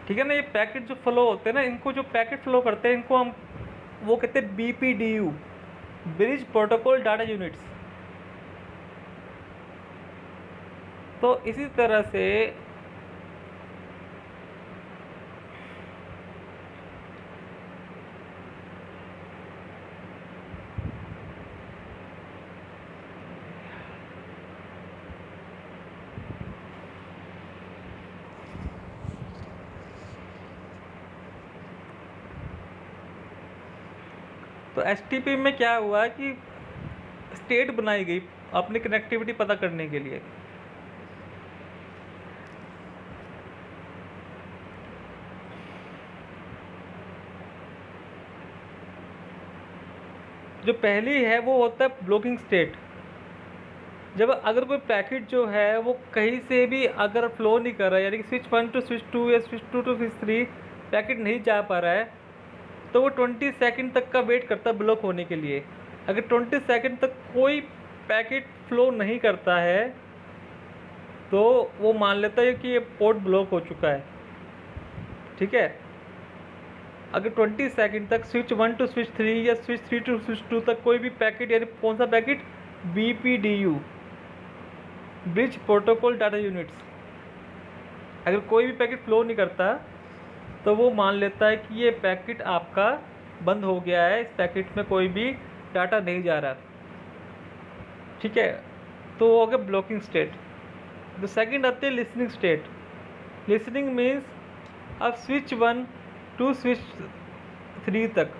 ठीक है ना। ये पैकेट जो फ्लो होते हैं ना, इनको जो पैकेट फ्लो करते हैं इनको हम वो कहते हैं BPDU, bridge protocol data units. तो इसी तरह से तो STP में क्या हुआ कि स्टेट बनाई गई अपनी कनेक्टिविटी पता करने के लिए। जो पहली है वो होता है ब्लॉकिंग स्टेट। जब अगर कोई पैकेट जो है वो कहीं से भी अगर फ्लो नहीं कर रहा है, यानी कि स्विच 1 टू स्विच 2 या स्विच 2 टू स्विच 3 पैकेट नहीं जा पा रहा है, तो वो 20 सेकंड तक का वेट करता है ब्लॉक होने के लिए। अगर 20 सेकंड तक कोई पैकेट फ्लो नहीं करता है तो वो मान लेता है कि ये पोर्ट ब्लॉक हो चुका है। ठीक है। अगर 20 सेकंड तक स्विच 1 टू स्विच 3 या स्विच 3 टू स्विच 2 तक कोई भी पैकेट, यानी कौन सा packet, BPDU, bridge protocol data units, अगर कोई भी पैकेट फ्लो नहीं करता तो वो मान लेता है कि ये पैकेट आपका बंद हो गया है, इस पैकेट में कोई भी डाटा नहीं जा रहा। ठीक है। तो वो हो गया ब्लॉकिंग स्टेट। तो सेकंड आती है लिसनिंग स्टेट। लिसनिंग मीन्स अब स्विच 1 टू स्विच 3 तक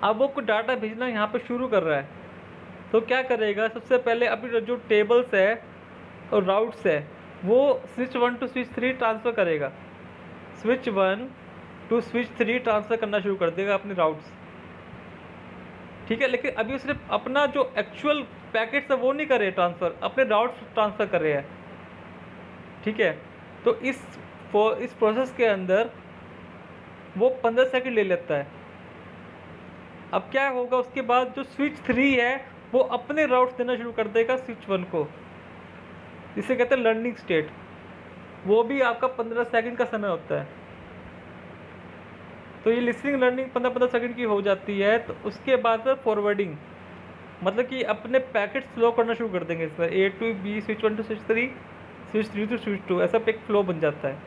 अब वो कुछ डाटा भेजना यहाँ पे शुरू कर रहा है, तो क्या करेगा, सबसे पहले अभी जो टेबल्स है और राउट्स है वो स्विच 1 टू स्विच 3 ट्रांसफ़र करेगा। स्विच 1 टू स्विच 3 ट्रांसफ़र करना शुरू कर देगा अपने राउट्स। ठीक है। लेकिन अभी उसने अपना जो एक्चुअल पैकेट्स है वो नहीं कर रहे ट्रांसफ़र, अपने राउट्स ट्रांसफ़र कर रहे हैं। ठीक है। तो इस प्रोसेस के अंदर वो 15 सेकंड ले लेता है। अब क्या होगा, उसके बाद जो स्विच 3 है वो अपने राउट्स देना शुरू कर देगा स्विच 1 को, जिसे कहते हैं लर्निंग स्टेट। वो भी आपका 15 सेकंड का समय होता है। तो ये लिसनिंग लर्निंग 15-15 सेकंड की हो जाती है। तो उसके बाद फॉरवर्डिंग, मतलब कि अपने पैकेट फ्लो करना शुरू कर देंगे इसमें, A to B, switch 1 to switch 3, switch 3 to switch 2, ऐसा एक फ्लो बन जाता है।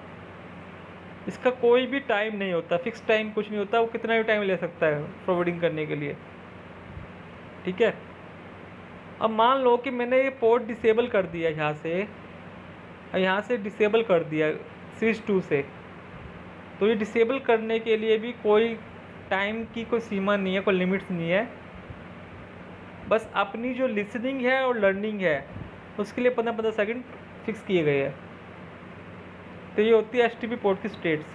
इसका कोई भी टाइम नहीं होता, फिक्स टाइम कुछ नहीं होता, वो कितना भी टाइम ले सकता है फॉरवर्डिंग करने के लिए। ठीक है। अब मान लो कि मैंने ये पोर्ट डिसेबल कर दिया यहाँ से डिसेबल कर दिया स्विच 2 से, तो ये डिसेबल करने के लिए भी कोई टाइम की कोई सीमा नहीं है, कोई लिमिट्स नहीं है। बस अपनी जो लिसनिंग है और लर्निंग है उसके लिए 15-15 सेकंड फिक्स किए गए हैं। तो ये होती है STP पोर्ट की स्टेट्स।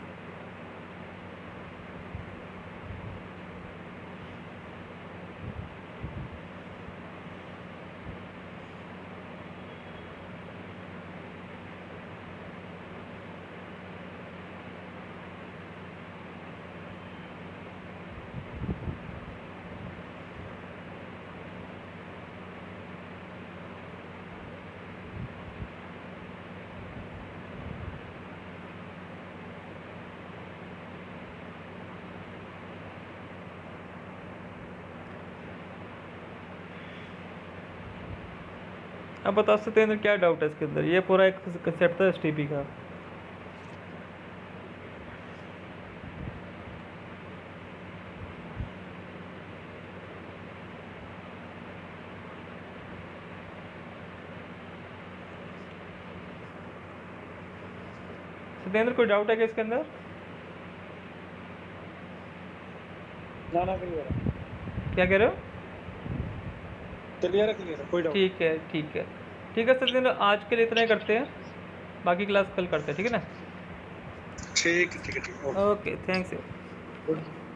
अब बता सकते हैं क्या डाउट है इसके अंदर। ये पूरा एक कंसेप्ट था STP का। सत्येंद्र कोई डाउट है क्या इसके अंदर? जाना क्लियर है, क्या कह रहे हो? क्लियर है, क्लियर है, कोई डाउट। ठीक है ठीक है ठीक है सत्येंद्र, आज के लिए इतना ही करते हैं, बाकी क्लास कल करते हैं। ठीक है ना? ठीक है, ठीक है, ठीक है। Okay, thanks you. Good.